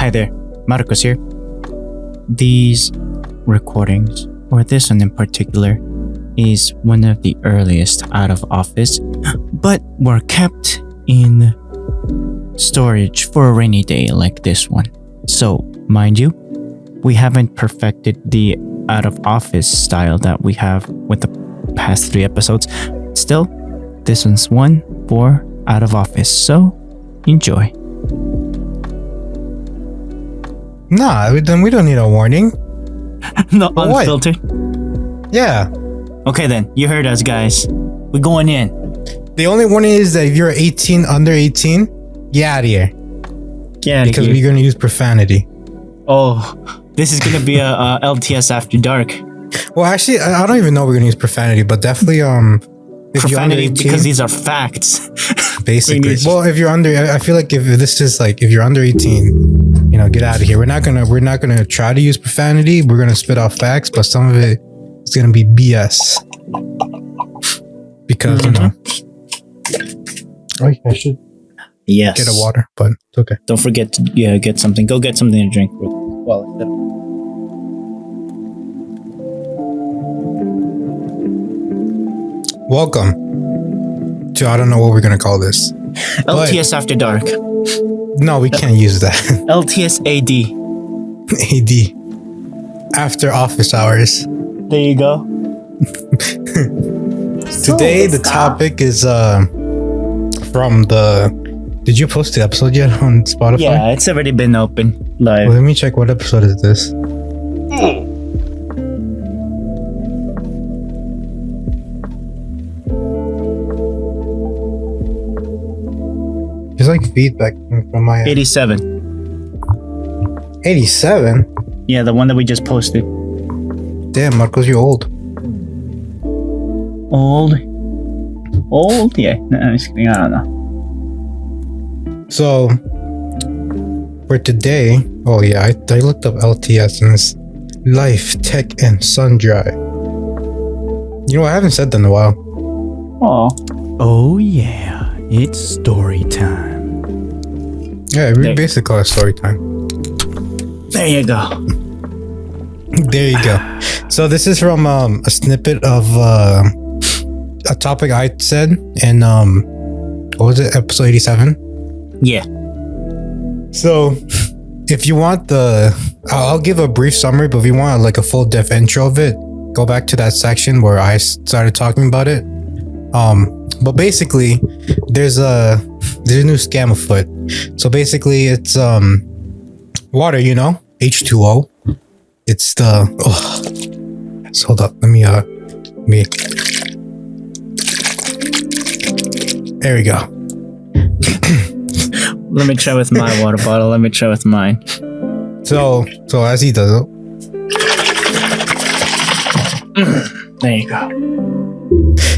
Hi there, Marcos here. These recordings, or this one in particular, is one of the earliest out of office, but were kept in storage for a rainy day like this one. So, mind you, we haven't perfected the out of office style that we have with the past 3 episodes. Still, this one's one for out of office, so enjoy. Nah, we don't need a warning. No, But what? unfiltered. Yeah. Okay then, you heard us, guys. We're going in. The only warning is that if you're under 18, get out of here. Yeah, Because we're going to use profanity. Oh, this is gonna be a LTS after dark. Well, actually, I don't even know we're going to use profanity, but definitely, if you're under Profanity 18, because these are facts. basically. Well, if you're under, I feel like if this is like, if you're under 18, get out of here. We're not gonna try to use profanity. We're gonna spit off facts, but some of it is gonna be BS. Because I should Yes. get a water, but it's okay. Don't forget to get something. Go get something to drink. Well, Welcome to, I don't know what we're gonna call this. LTS after dark. No, we can't use that. LTS AD. AD. After office hours. There you go. Today the topic is from the. Did you post the episode yet on Spotify? Yeah, it's already been open live. Well, let me check what episode is this. There's like feedback from my 87. 87. Yeah, the one that we just posted. Damn, Marcos, you're old. Old? Yeah. No, I'm just kidding. I don't know. So for today, oh yeah, I looked up LTS and it's Life, Tech, and Sun Dry. I haven't said that in a while. Oh yeah, it's story time. Yeah, we basically call it story time. There you go. There you go. So this is from a snippet of a topic I said in what was it, episode 87? Yeah. So if you want I'll give a brief summary, but if you want like a full depth intro of it, go back to that section where I started talking about it. But basically there's a new scam afoot. So basically it's water, H2O. It's the so hold up, let me there we go. Let me try with my water bottle. Let me try with mine. So as he does it. There you go.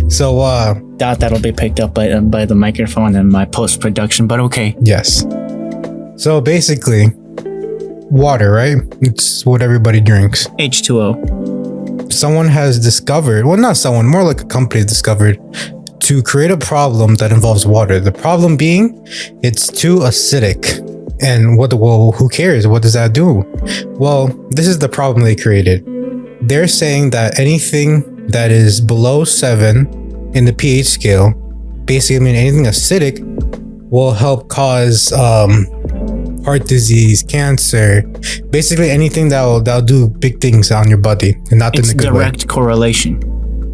So Doubt that'll be picked up by the microphone and my post-production, but okay. yes. So basically, water, right? It's what everybody drinks. H2O. Someone has discovered, well, not someone, more like a company discovered, to create a problem that involves water. The problem being, it's too acidic. And who cares? What does that do? Well, this is the problem they created. They're saying that anything that is below 7 in the pH scale, basically anything acidic, will help cause heart disease, cancer, basically anything that'll do big things on your body, and not in a good way. It's direct correlation.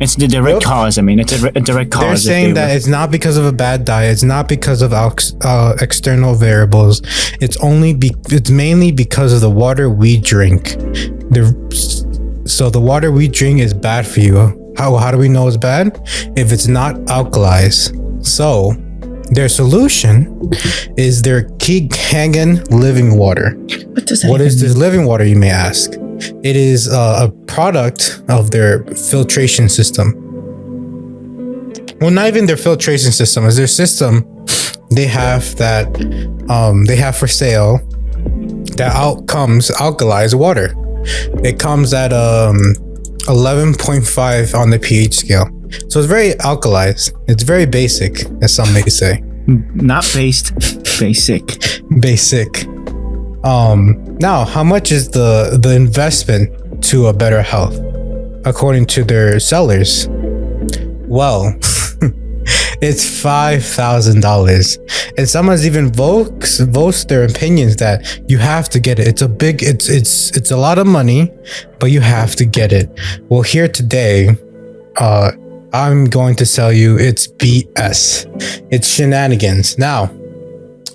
It's the direct cause. I mean, it's a direct cause. They're saying that it's not because of a bad diet. It's not because of external variables. It's mainly because of the water we drink. So the water we drink is bad for you. How do we know it's bad? If it's not alkalized. So their solution is their Keegangan living water. What is this living water, you may ask? It is a product of their filtration system. Well, not even their filtration system. It's their system they have for sale that comes alkalized water. It comes at 11.5 on the pH scale. So it's very alkalized. It's very basic, as some may say. Not based, basic. Basic. Now, how much is the investment to a better health, according to their sellers? Well, it's $5,000, and someone's even votes their opinions that you have to get it. It's a lot of money, but you have to get it. Well, here today, I'm going to tell you it's BS. It's shenanigans. Now,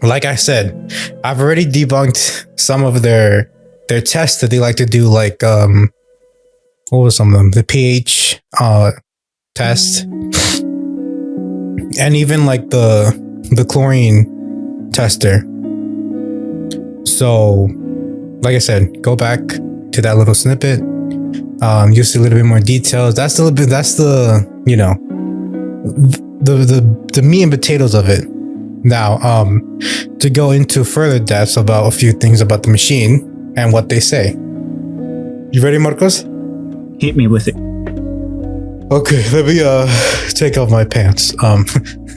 like I said, I've already debunked some of their tests that they like to do, like what was some of them? The pH test, and even like the chlorine tester. So, like I said, go back to that little snippet. You'll see a little bit more details. That's the you know, the meat and potatoes of it. Now, to go into further depths about a few things about the machine and what they say. You ready, Marcos? Hit me with it. Okay, let me take off my pants.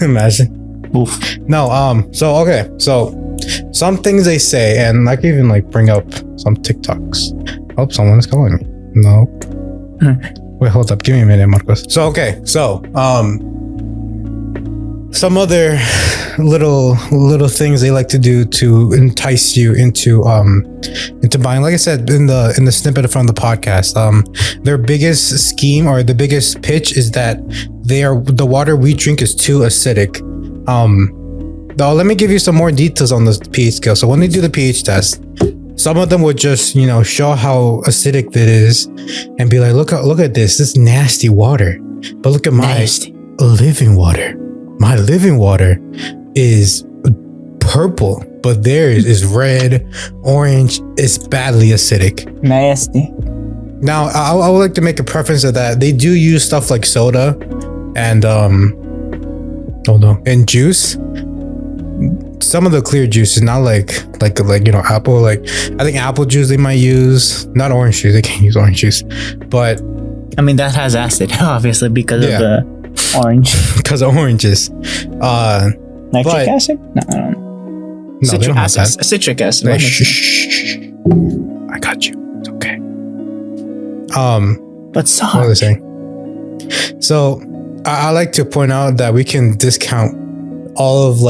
Imagine. Oof. No, so some things they say, and I can even like bring up some TikToks. Oh, someone's calling me. No. Wait, hold up. Give me a minute, Marcos. So some other little things they like to do to entice you into buying. Like I said in the snippet from the podcast, their biggest scheme or the biggest pitch is that the water we drink is too acidic. Now let me give you some more details on the pH scale. So when they do the pH test, some of them would just, show how acidic it is and be like, look at this nasty water. But look at my living water. My living water is purple, but theirs is red, orange. It's badly acidic. Nasty. Now, I would like to make a preference of that. They do use stuff like soda and and juice. Some of the clear juice is not like apple. Like I think apple juice they might use, not orange juice. They can't use orange juice, but I mean that has acid, obviously because of the orange. Because of oranges. Nitric acid? No, I don't know. No, citric acid. Citric acid. Hey, shh. I got you. It's okay. But so what was I saying? So I like to point out that we can discount all of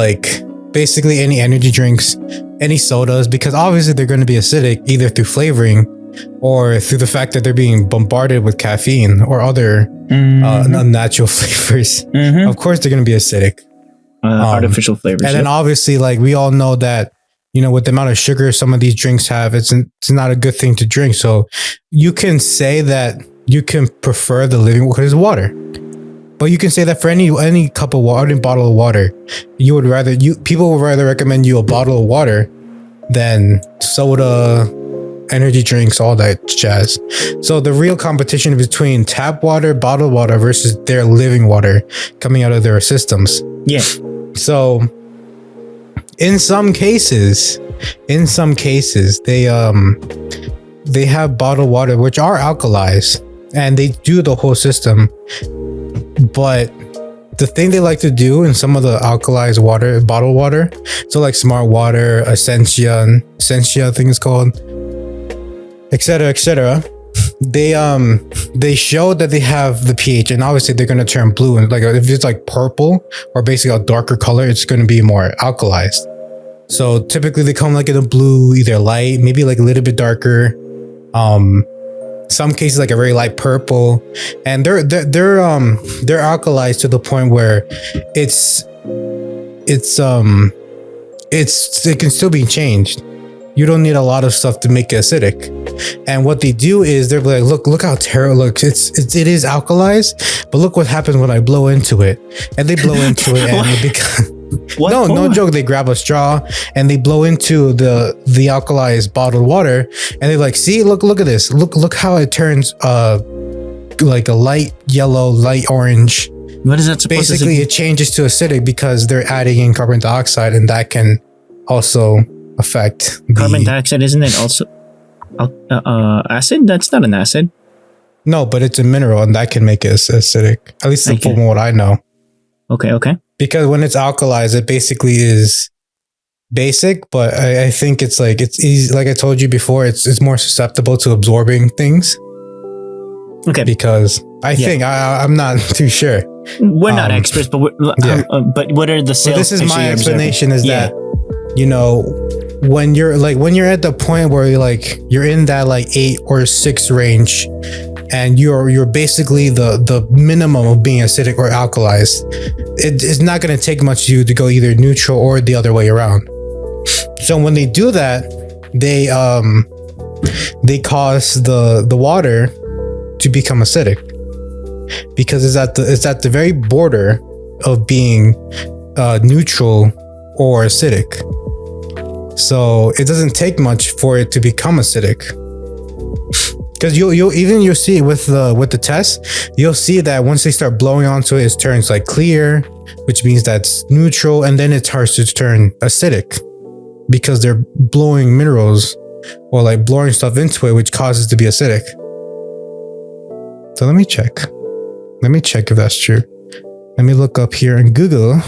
basically any energy drinks, any sodas, because obviously they're going to be acidic either through flavoring or through the fact that they're being bombarded with caffeine or other unnatural flavors. Mm-hmm. Of course, they're going to be acidic. Artificial flavors. And then obviously, we all know that, with the amount of sugar some of these drinks have, it's not a good thing to drink. So you can say that you can prefer the living water because it's water. But you can say that for any cup of water, any bottle of water, people would rather recommend you a bottle of water than soda, energy drinks, all that jazz. So the real competition between tap water, bottled water versus their living water coming out of their systems. Yeah. So in some cases, they have bottled water which are alkalized and they do the whole system. But the thing they like to do in some of the alkalized water, bottled water, so like Smart Water, Essentia, I think it's called, etc. They show that they have the pH, and obviously they're going to turn blue. And if it's purple or basically a darker color, it's going to be more alkalized. So typically they come in a blue, either light, maybe a little bit darker. Some cases a very light purple, and they're alkalized to the point where it can still be changed. You don't need a lot of stuff to make it acidic. And what they do is they're like, look how terrible it looks. It is alkalized, but look what happens when I blow into it. And they blow into it and it becomes no joke. They grab a straw and they blow into the alkalized bottled water, and they're like, see, look at this. Look how it turns like a light yellow, light orange. What is that supposed Basically, it changes to acidic because they're adding in carbon dioxide, and that can also affect carbon dioxide. Isn't it also acid? That's not an acid. No, but it's a mineral, and that can make it acidic. At least from what I know. Okay. Because when it's alkalized, it basically is basic, but I think it's like it's easy. Like I told you before, it's more susceptible to absorbing things. Okay. Because I'm not too sure. We're not experts, but but what are the sales? This is my explanation. Is that when you're at the point where you're in that 8 or 6 range, and you're basically the minimum of being acidic or alkalized, it's not going to take much to go either neutral or the other way around. So when they do that, they cause the water to become acidic, because it's at the very border of being neutral or acidic. So it doesn't take much for it to become acidic. Because you'll see with the test, you'll see that once they start blowing onto it, it turns clear, which means that's neutral, and then it starts to turn acidic because they're blowing minerals or blowing stuff into it, which causes it to be acidic. So let me check if that's true. Let me look up here in Google.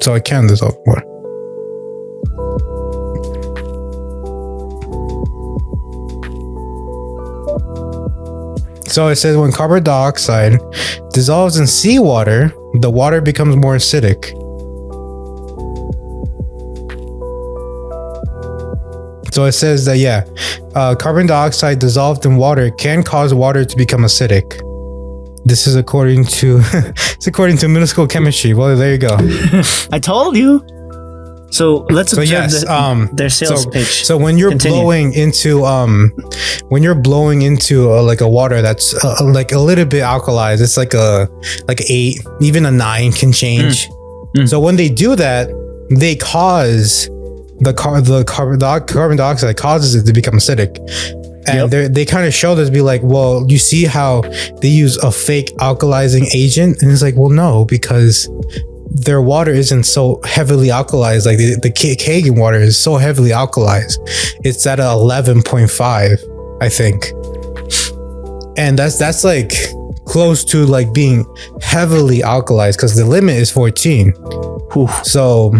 So I can this up more. So it says when carbon dioxide dissolves in seawater, the water becomes more acidic. So it says that carbon dioxide dissolved in water can cause water to become acidic. This is according to middle school chemistry. Well, there you go. I told you. So let's observe their sales pitch. So when you're blowing into a water that's a little bit alkalized, it's like a 8, even a 9 can change. So when they do that, they cause the carbon dioxide causes it to become acidic. And they kind of show this, be like, well, you see how they use a fake alkalizing agent? And it's like, well, no, because their water isn't so heavily alkalized. The Kagan water is so heavily alkalized. It's at 11.5, I think. And that's close to being heavily alkalized, because the limit is 14. Oof. So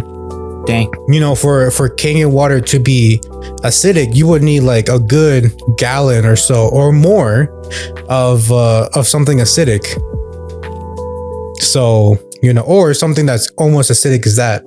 dang, for Kangen water to be acidic, you would need a good gallon or so or more of something acidic. So or something that's almost acidic as that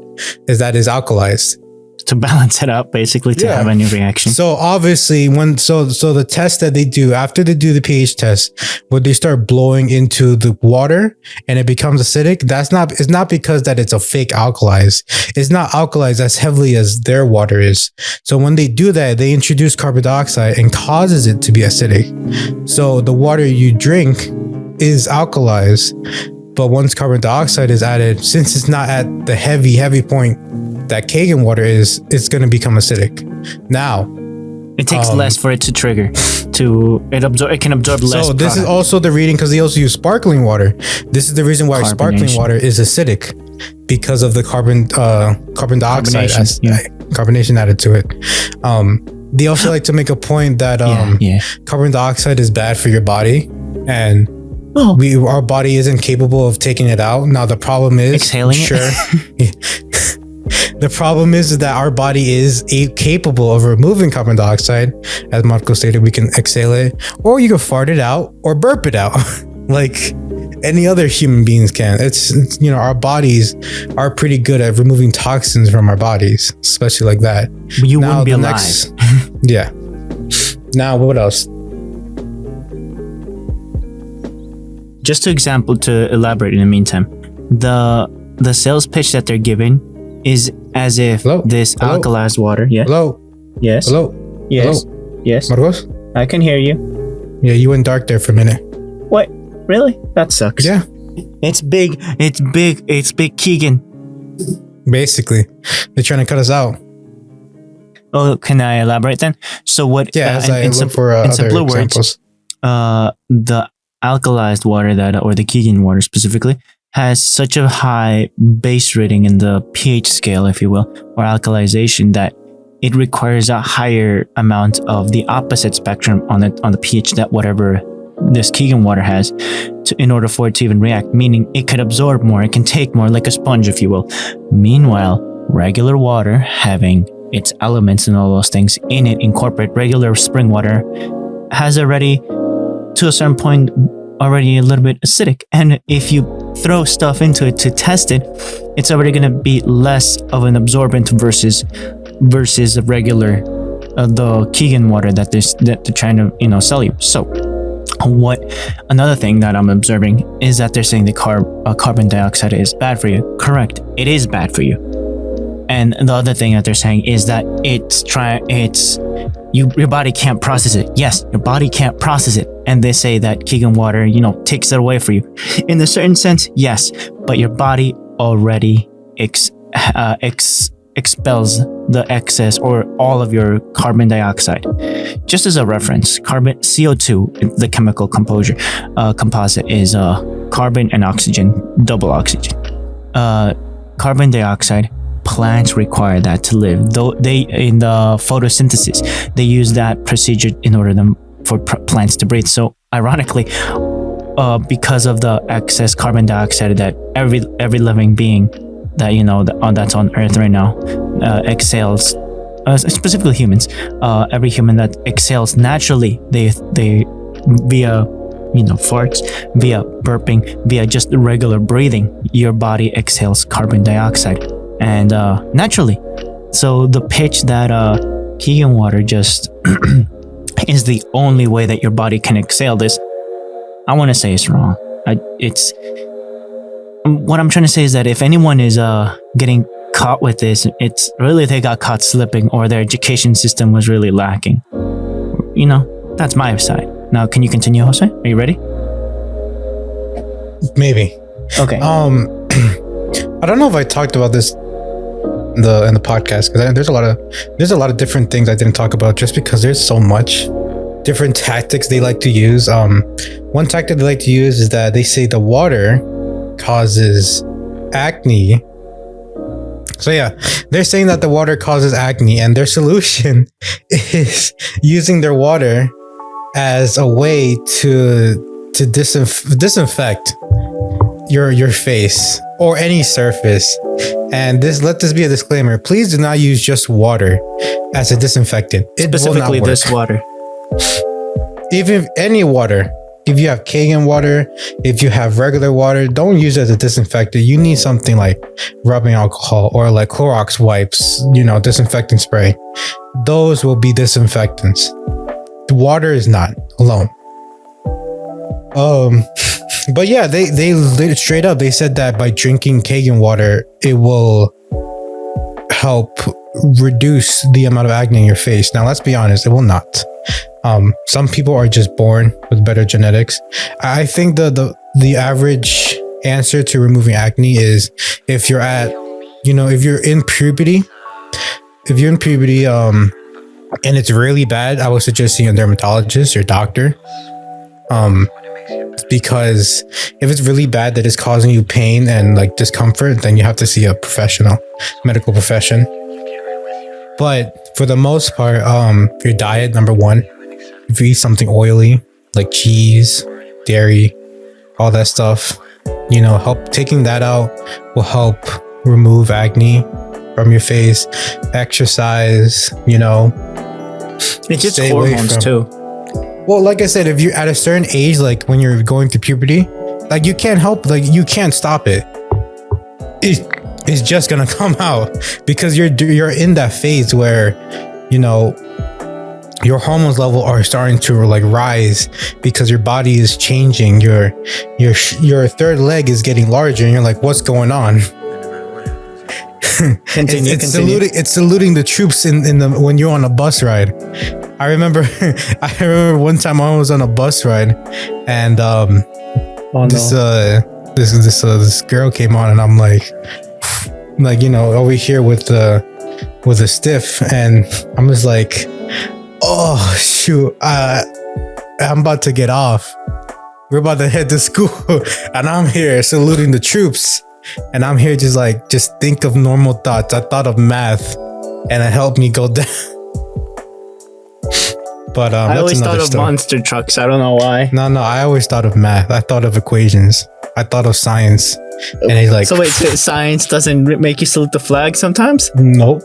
is alkalized, to balance it out, basically, to have a new reaction. So obviously so the test that they do after they do the pH test, where they start blowing into the water and it becomes acidic, it's not because that it's a fake alkalized. It's not alkalized as heavily as their water is. So when they do that, they introduce carbon dioxide and causes it to be acidic. So the water you drink is alkalized. But once carbon dioxide is added, since it's not at the heavy point that Kagan water is, it's going to become acidic. Now, it takes less for it to trigger. It can absorb less. So this is also the reading, because they also use sparkling water. This is the reason why sparkling water is acidic, because of the carbon dioxide carbonation added to it. They also like to make a point that carbon dioxide is bad for your body, and our body isn't capable of taking it out. Now the problem is exhaling it. The problem is that our body is capable of removing carbon dioxide. As Marco stated, we can exhale it, or you can fart it out or burp it out like any other human beings can. It's our bodies are pretty good at removing toxins from our bodies, especially like that. But you wouldn't be alive. Yeah. Now what else? Just to elaborate in the meantime, the sales pitch that they're giving is as if this alkalized water. Yeah. Hello. Yes. Hello. Yes. Hello? Yes. Marcos? I can hear you. Yeah, you went dark there for a minute. What? Really? That sucks. Yeah. It's big. It's big. It's big, Keegan. Basically, they're trying to cut us out. Oh, can I elaborate then? So what? Yeah, in simpler words, the alkalized water or the Keegan water specifically, has such a high base rating in the pH scale, if you will, or alkalization, that it requires a higher amount of the opposite spectrum on the pH that whatever this Keegan water has in order for it to even react, meaning it could absorb more, it can take more, like a sponge, if you will. Meanwhile, regular water, having its elements and all those things in it, incorporate regular spring water, has already, to a certain point, already a little bit acidic. And if you throw stuff into it to test it, it's already going to be less of an absorbent versus a regular the Keegan water that they're trying to sell you. So another thing that I'm observing is that they're saying the carbon dioxide is bad for you. Correct, it is bad for you. And the other thing that they're saying is that your body can't process it. Yes, your body can't process it. And they say that Keegan water, takes it away for you. In a certain sense, yes, but your body already expels the excess or all of your carbon dioxide. Just as a reference, CO2, the chemical composite is carbon and oxygen, double oxygen. Carbon dioxide, plants require that to live. Though in the photosynthesis, they use that procedure in order for plants to breathe. So ironically, because of the excess carbon dioxide that every living being that that's on Earth right now exhales, specifically humans, every human that exhales naturally, they via farts, via burping, via just regular breathing, your body exhales carbon dioxide, and naturally. So the pitch that Keegan water just is the only way that your body can exhale this, I want to say it's wrong. What I'm trying to say is that if anyone is getting caught with this, it's really they got caught slipping, or their education system was really lacking. That's my side. Now, can you continue, Jose? Are you ready? Maybe. Okay. I don't know if I talked about this in the podcast, because there's a lot of different things I didn't talk about just because there's so much different tactics they like to use. One tactic they like to use is that they say the water causes acne. So yeah, they're saying that the water causes acne, and their solution is using their water as a way to disinfect your face or any surface. And let this be a disclaimer: please do not use just water as a disinfectant. Specifically this water. Even any water. If you have Keegan water, if you have regular water, don't use it as a disinfectant. You need something like rubbing alcohol or like Clorox wipes, disinfectant spray. Those will be disinfectants. The water is not alone. But yeah, they straight up, they said that by drinking Keegan water, it will help reduce the amount of acne in your face. Now, let's be honest, it will not. Some people are just born with better genetics. I think the average answer to removing acne is if you're in puberty, and it's really bad, I would suggest seeing a dermatologist or doctor. Because if it's really bad that it's causing you pain and like discomfort, then you have to see a professional, medical profession. But for the most part, your diet, number one. If you eat something oily like cheese, dairy, all that stuff, taking that out will help remove acne from your face. Exercise, It's just hormones too. Well, like I said, if you're at a certain age, like when you're going through puberty, like you can't stop it. It's just gonna come out because you're in that phase where, your hormones level are starting to like rise because your body is changing. Your third leg is getting larger, and you're like, what's going on? Continue. It's saluting the troops when you're on a bus ride. I remember one time I was on a bus ride, and this girl came on, and I'm like over here with a stiff, and I'm just like, oh shoot, I'm about to get off. We're about to head to school, and I'm here saluting the troops, and I'm here just think of normal thoughts. I thought of math, and it helped me go down. But I that's always thought another of story. monster trucks. I don't know why. No, I always thought of math. I thought of equations. I thought of science. And he's like, So wait, so science doesn't make you salute the flag sometimes? nope.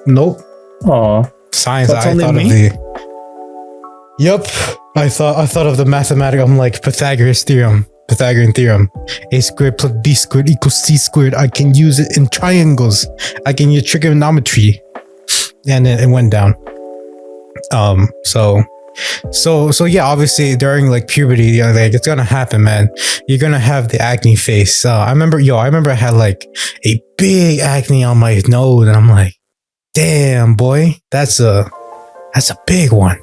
Oh, Science. That's I only thought me? of the. Yep. I thought of the mathematical. I'm like Pythagorean theorem. A squared plus b squared equals c squared. I can use it in triangles. I can use trigonometry. And then it went down. So yeah, obviously during like puberty, yeah, like it's gonna happen, man. You're gonna have the acne face. I remember I had like a big acne on my nose, and I'm like, damn, boy, that's a big one.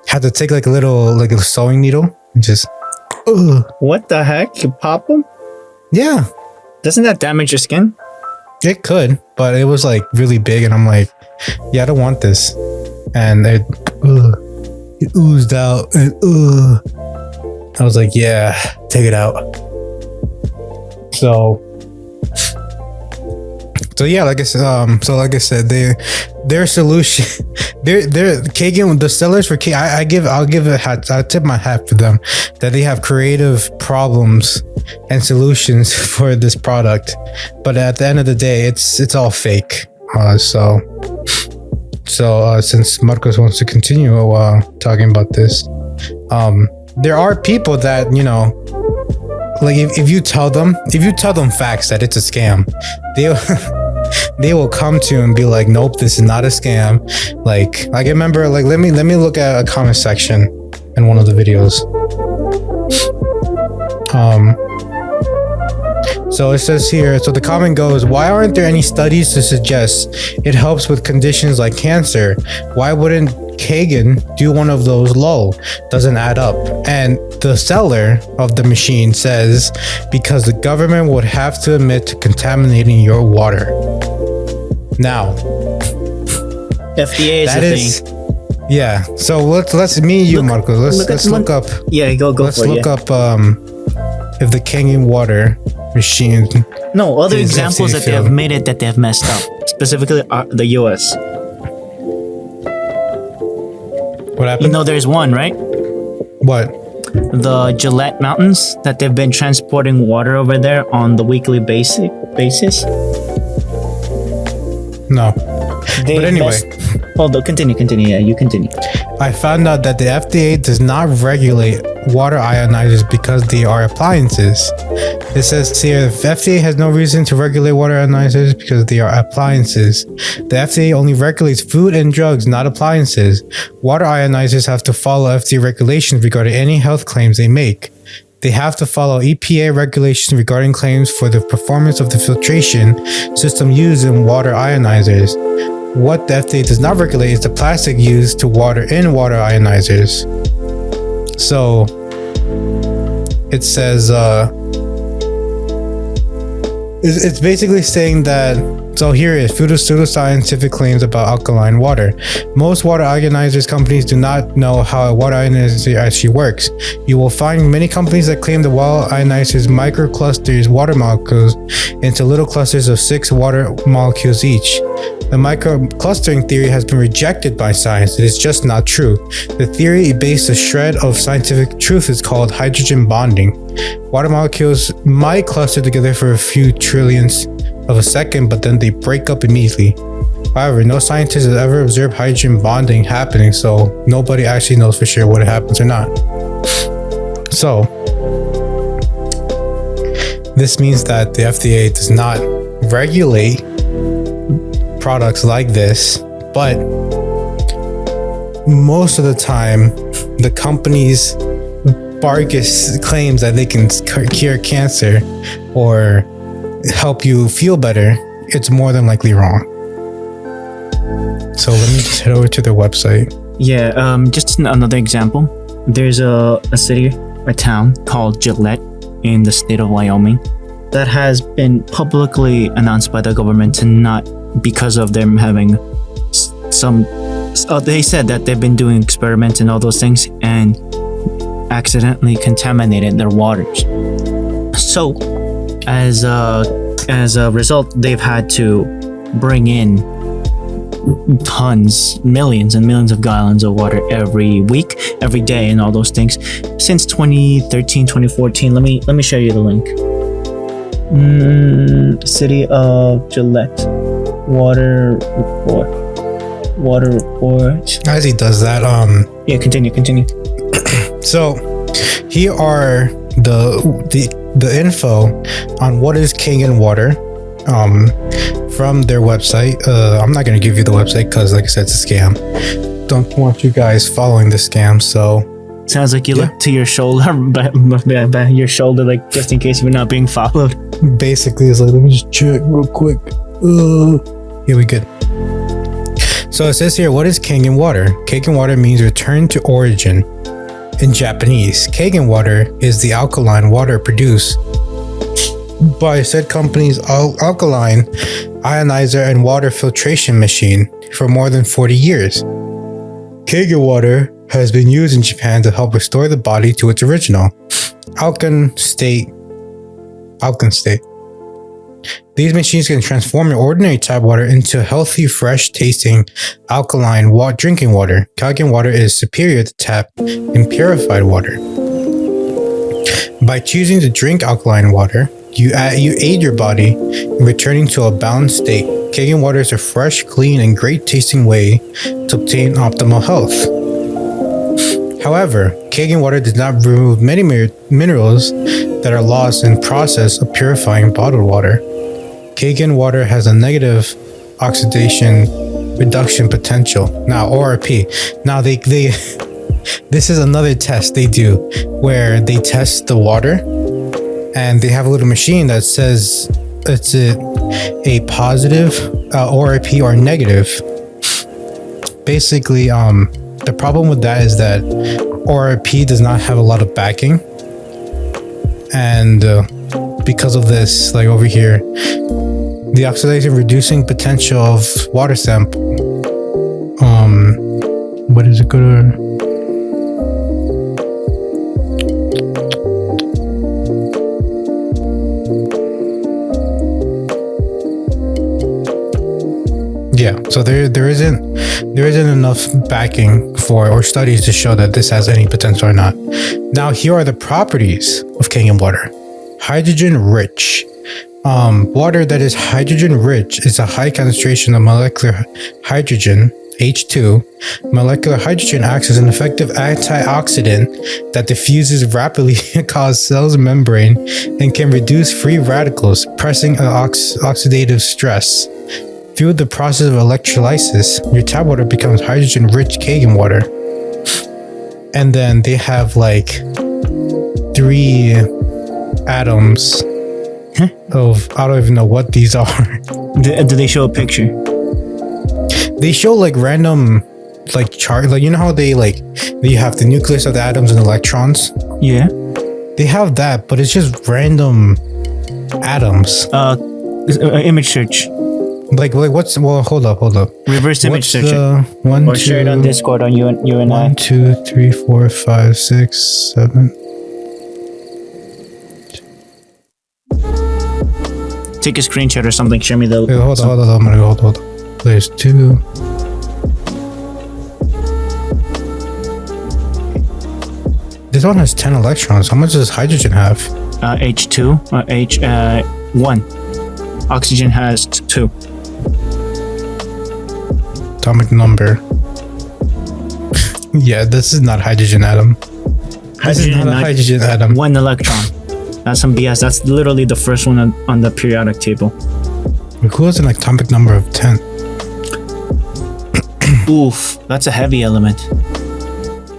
Had to take like a sewing needle and just, what the heck? You pop them? yeah, Doesn't that damage your skin? it could, but it was like really big, and I'm like, yeah, I don't want this, and it oozed out, and I was like, yeah, take it out. So yeah, like I said, their solution, their Kagan, the sellers for Kagan, I'll tip my hat for them that they have creative problems and solutions for this product, but at the end of the day, it's all fake. So since Marcos wants to continue talking about this, there are people that, you know, like if you tell them facts that it's a scam, they will come to you and be like, nope, this is not a scam. Like I remember, like let me look at a comment section in one of the videos. So it says here, so the comment goes, why aren't there any studies to suggest it helps with conditions like cancer? Why wouldn't Kagan do one of those? Low doesn't add up. And the seller of the machine says, because the government would have to admit to contaminating your water. Now, FDA is that the is, thing. yeah. So let's me and you, Marcos. Let's look up. Yeah, go Let's for it. look Yeah. up if the Kangen water machine. No, other is examples FDA that they have failed. made it that they have messed up, specifically the US. What happened? You know, there's one, right? What? The Gillette Mountains that they've been transporting water over there on the weekly basis. No. They But anyway. Hold on, continue. Yeah, you continue. I found out that the FDA does not regulate water ionizers because they are appliances. It says here, the FDA has no reason to regulate water ionizers because they are appliances. The FDA only regulates food and drugs, not appliances. Water ionizers have to follow FDA regulations regarding any health claims they make. They have to follow EPA regulations regarding claims for the performance of the filtration system used in water ionizers. What the FDA does not regulate is the plastic used to water in water ionizers. So it says it's basically saying that. So here is pseudoscientific claims about alkaline water. Most water ionizers companies do not know how a water ionizer actually works. You will find many companies that claim the water ionizers microclusters water molecules into little clusters of 6 water molecules each. The microclustering theory has been rejected by science. It is just not true. The theory based a shred of scientific truth is called hydrogen bonding. Water molecules might cluster together for a few trillionths of a second, but then they break up immediately. However, no scientist has ever observed hydrogen bonding happening, so nobody actually knows for sure what happens or not. So, this means that the FDA does not regulate products like this, but most of the time, the companies bogus claims that they can cure cancer or help you feel better, it's more than likely wrong. So let me just head over to their website. Yeah, just another example. There's a city, a town called Gillette in the state of Wyoming that has been publicly announced by the government to not, because of them having some, they said that they've been doing experiments and all those things and accidentally contaminated their waters. So as a result, they've had to bring in tons, millions and millions of gallons of water every week, every day, and all those things since 2013, 2014. Let me show you the link. City of Gillette water report. As he does that, Yeah, continue. so here are the info on what is Kangen water from their website. I'm not going to give you the website because, like I said, it's a scam. Don't want you guys following the scam. So sounds like you look to your shoulder, your shoulder, like just in case you're not being followed. basically, it's like, let me just check real quick. Here we good. So it says here, what is Kangen water? Kangen water means return to origin in Japanese. Kangen water is the alkaline water produced by said company's alkaline ionizer and water filtration machine for more than 40 years. Kangen water has been used in Japan to help restore the body to its original alkaline state. These machines can transform your ordinary tap water into healthy, fresh tasting alkaline drinking water. Kangen water is superior to tap and purified water. By choosing to drink alkaline water, you aid your body in returning to a balanced state. Kangen water is a fresh, clean, and great tasting way to obtain optimal health. However, Kangen water does not remove many minerals that are lost in the process of purifying bottled water. Kangen water has a negative oxidation reduction potential. Now, ORP. Now, they this is another test they do where they test the water, and they have a little machine that says it's a positive ORP or negative. Basically, the problem with that is that ORP does not have a lot of backing, and because of this, like over here, the oxidation reducing potential of water sample. What is it good? Yeah, so there isn't enough backing for or studies to show that this has any potential or not. Now, here are the properties of Kangen water. Hydrogen rich. Water that is hydrogen rich is a high concentration of molecular hydrogen, H2. Molecular hydrogen acts as an effective antioxidant that diffuses rapidly across cells membrane and can reduce free radicals, suppressing oxidative stress. Through the process of electrolysis, your tap water becomes hydrogen-rich Kangen water. And then they have like 3 atoms of, I don't even know what these are. Do they show a picture? They show like random like chart, like you know how they like you have the nucleus of the atoms and electrons. Yeah. They have that, but it's just random atoms. Image search. Like what's hold up. Reverse image search. One, or share it on Discord on you and I. 1, 2, 3, 4, 5, 6, 7. Take a screenshot or something. Show me the. Wait, hold on. I'm gonna hold on. There's 2. This one has 10 electrons. How much does hydrogen have? H2 or H1. Oxygen has 2. Atomic number. Yeah, this is not hydrogen atom. This is not a hydrogen atom. 1 electron. That's some BS. That's literally the first one on the periodic table. Who has an atomic number of 10? Oof, that's a heavy element.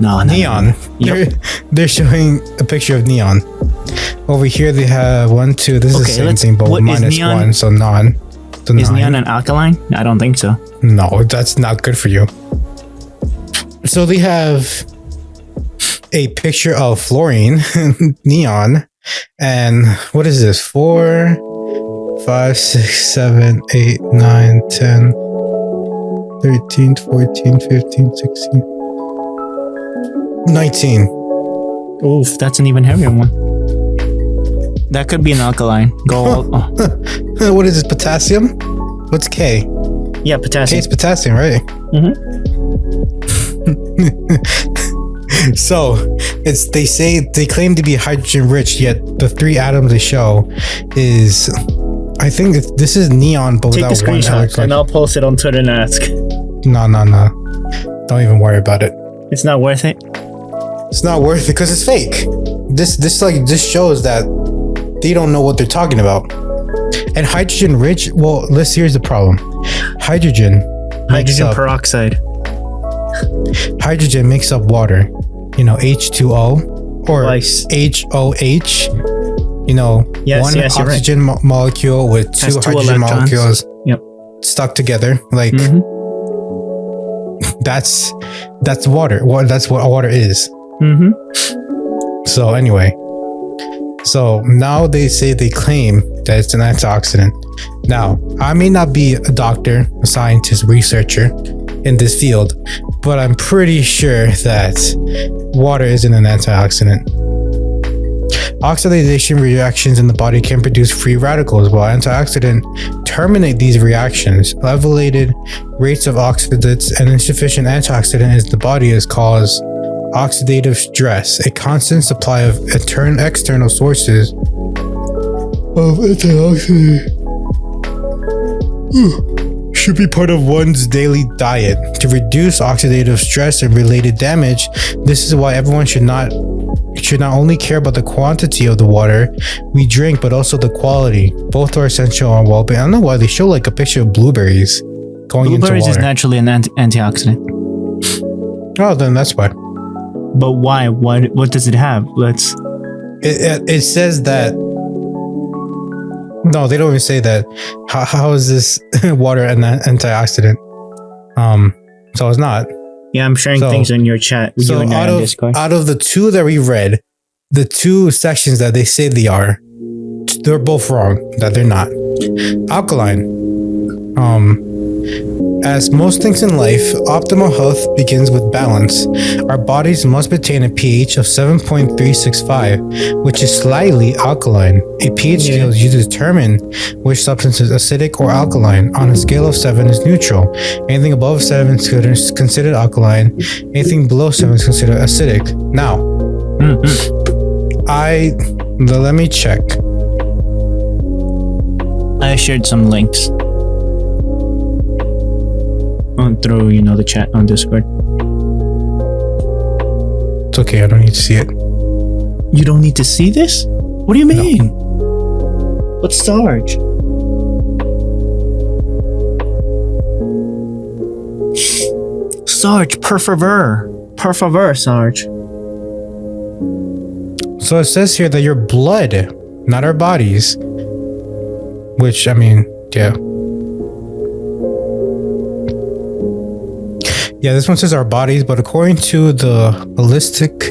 No. Neon. Yep. They're showing a picture of neon. Over here they have 1, 2. This is the same thing, but minus neon, 1, so non. So is 9. Neon an alkaline? I don't think so. No, that's not good for you. So they have a picture of fluorine, neon, and what is this? 4, 5, 6, 7, 8, 9, 10, 13, 14, 15, 16, 19. Oof, that's an even heavier one. That could be an alkaline. Gold. What is this? Potassium? What's K? Yeah, Hey, potassium. it's potassium, right? Mhm. So they claim to be hydrogen rich, yet the 3 atoms they show is, I think this is neon, but Take a without one screenshot electron. and I'll post it on Twitter and ask. No. Don't even worry about it. It's not worth it. It's not worth it because it's fake. This shows that they don't know what they're talking about. And hydrogen rich, well, here's the problem. Hydrogen Peroxide. Hydrogen makes up water. H2O or Twice. HOH. One Yes, you're right. oxygen molecule with 2 Has 2 hydrogen electrons. molecules Yep. stuck together. Like Mhm. that's water. That's what water is. Mhm. So anyway, now they claim that it's an antioxidant. Now, I may not be a doctor, a scientist, researcher in this field, but I'm pretty sure that water isn't an antioxidant. Oxidation reactions in the body can produce free radicals, while antioxidants terminate these reactions. Elevated rates of oxidants and insufficient antioxidant in the body is cause oxidative stress. A constant supply of external sources of antioxidant should be part of one's daily diet to reduce oxidative stress and related damage. This is why everyone should not only care about the quantity of the water we drink, but also the quality. Both are essential on well-being. I don't know why they show like a picture of blueberries going Blueberries into is water. naturally an antioxidant. Oh, then that's why. But why? What does it have? It says that. No, they don't even say that. How is this water an antioxidant? So it's not. Yeah, I'm sharing things on your chat. So you and I on Discord. out of the 2 that we read, the 2 sections that they say they're both wrong. That they're not. Alkaline. As most things in life, optimal health begins with balance. Our bodies must maintain a pH of 7.365, which is slightly alkaline. A pH scale is used to determine which substance is acidic or alkaline. On a scale of 7 is neutral. Anything above 7 is considered alkaline. Anything below 7 is considered acidic. Now, let me check. I shared some links through the chat on Discord. It's okay, I don't need to see it. You don't need to see this? What do you mean? What's Sarge? Sarge, per favor, Sarge. So it says here that your blood, not our bodies, which, I mean, yeah. Yeah, this one says our bodies, but according to the holistic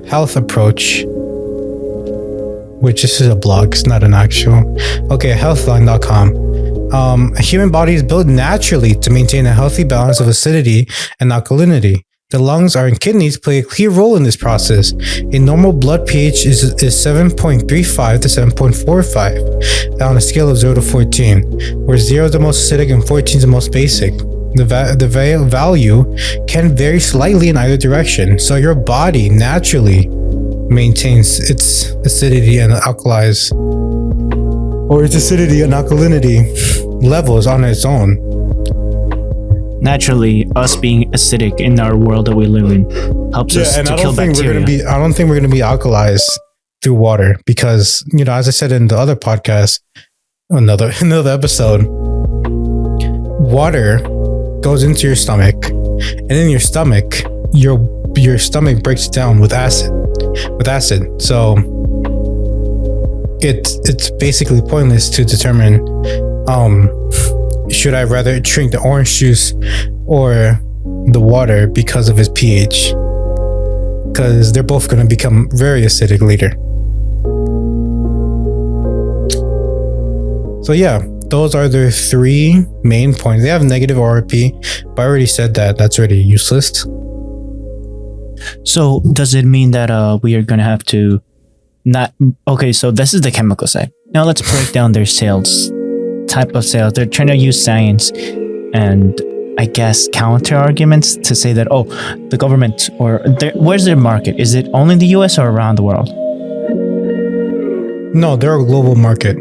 health approach, which this is a blog, it's not an actual. Okay, healthline.com. A human body is built naturally to maintain a healthy balance of acidity and alkalinity. The lungs and kidneys play a key role in this process. A normal blood pH is 7.35 to 7.45 on a scale of 0 to 14, where 0 is the most acidic and 14 is the most basic. The value can vary slightly in either direction, so your body naturally maintains its acidity and alkalis, or its acidity and alkalinity levels on its own. Naturally, us being acidic in our world that we live in helps us to kill bacteria. I don't think we're gonna be alkalized through water because, as I said in the other podcast, another episode, water goes into your stomach, and in your stomach, your stomach breaks down with acid. So it's basically pointless to determine should I rather drink the orange juice or the water because of its pH, because they're both going to become very acidic later. So yeah, those are their 3 main points. They have negative ORP, but I already said that that's already useless. So does it mean that we are gonna have to not? Okay, so this is the chemical side. Now let's break down their sales type of sales. They're trying to use science and I guess counter arguments to say that the government where's their market? Is it only in the U.S. or around the world? No, they're a global market.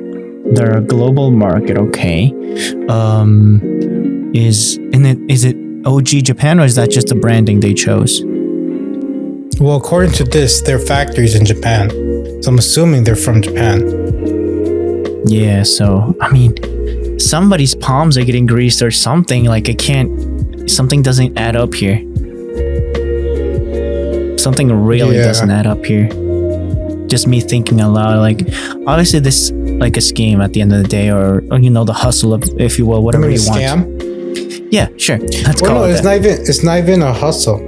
They're a global market. Okay. Is it OG Japan or is that just the branding they chose? Well, according to this, their factories in Japan. So I'm assuming they're from Japan. Yeah, so I mean, somebody's palms are getting greased or something. Like something doesn't add up here. Something really doesn't add up here. Just me thinking aloud. Like, obviously this like a scheme at the end of the day, or the hustle of, if you will, whatever you want. Scam? Yeah, sure. Let's well, call no, it it's that. it's not even a hustle.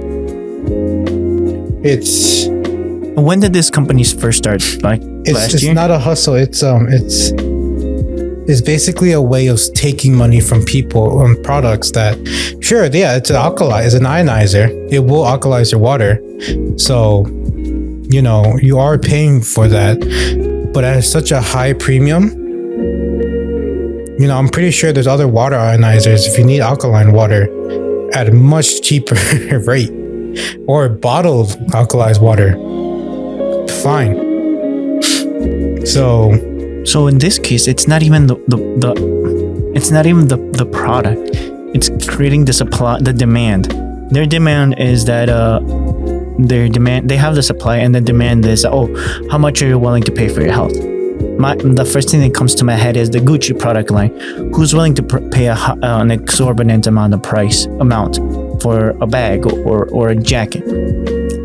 It's When did this company first start? Like last year? It's not a hustle. It's basically a way of taking money from people on products that, sure, yeah, it's an alkali, it's an ionizer. It will alkalize your water. So, you are paying for that, but at such a high premium. I'm pretty sure there's other water ionizers if you need alkaline water at a much cheaper rate, or bottled alkalized water. Fine. So in this case, it's not even the product. It's creating the supply, the demand. Their demand is that they have the supply, and the demand is how much are you willing to pay for your health? The first thing that comes to my head is the Gucci product line. Who's willing to pay an exorbitant amount for a bag or a jacket?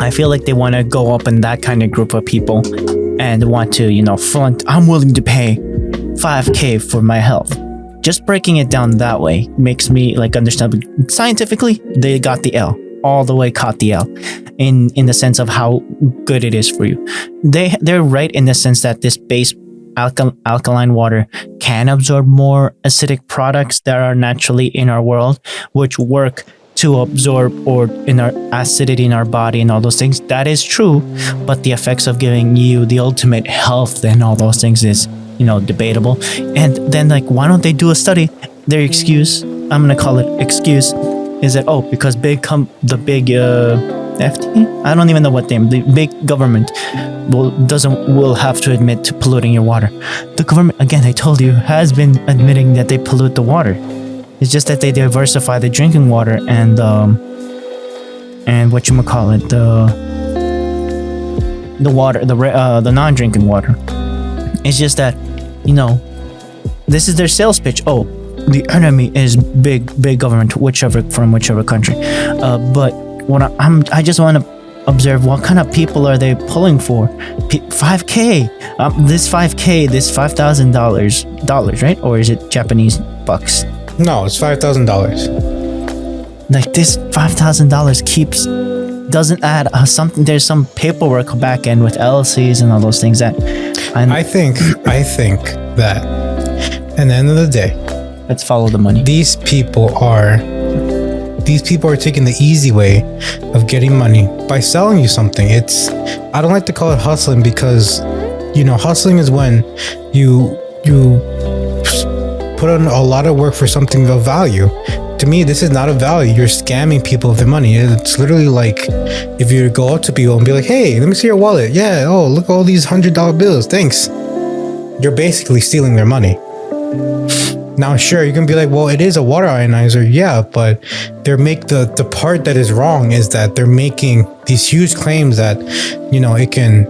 I feel like they want to go up in that kind of group of people and want to, front, I'm willing to pay $5,000 for my health. Just breaking it down that way makes me understand. Scientifically, they got the L. All the way caught the L in the sense of how good it is for you. They're right in the sense that this base alkaline water can absorb more acidic products that are naturally in our world, which work to absorb or in our acidity in our body and all those things. That is true, but the effects of giving you the ultimate health and all those things is debatable. And then why don't they do a study? Their excuse, I'm gonna call it excuse, is that because the big FD, I don't even know what name, the big government will have to admit to polluting your water. The government, again, I told you, has been admitting that they pollute the water. It's just that they diversify the drinking water and whatchamacallit, the water, the non-drinking water. It's just that, this is their sales pitch. The enemy is big government, from whichever country. But what I just want to observe, what kind of people are they pulling for? $5,000. This $5,000, this $5,000, right? Or is it Japanese bucks? No, it's $5,000. This $5,000 doesn't add something. There's some paperwork back end with LLCs and all those things that I think that at the end of the day, let's follow the money. These people are taking the easy way of getting money by selling you something. I don't like to call it hustling because, hustling is when you put on a lot of work for something of value. To me, this is not a value. You're scamming people of their money. It's literally like if you go up to people and be like, hey, let me see your wallet. Yeah, look at all these $100 bills. Thanks. You're basically stealing their money. Now, sure, you can be like, well, it is a water ionizer. Yeah, but the part that is wrong is that they're making these huge claims that, it can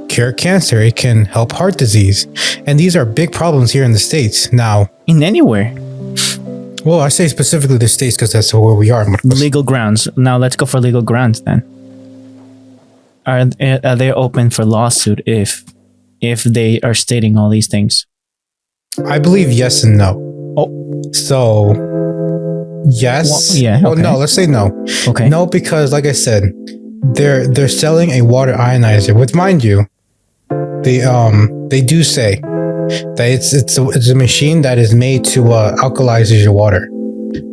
cure cancer, it can help heart disease. And these are big problems here in the States. Now, in anywhere. Well, I say specifically the States because that's where we are. Legal grounds. Now let's go for legal grounds then. Are they open for lawsuit if they are stating all these things? I believe yes and no. So yes. Well, yeah. Okay. No, let's say no. Okay. No, because like I said, they're selling a water ionizer, which, mind you, they do say that it's a machine that is made to alkalize your water.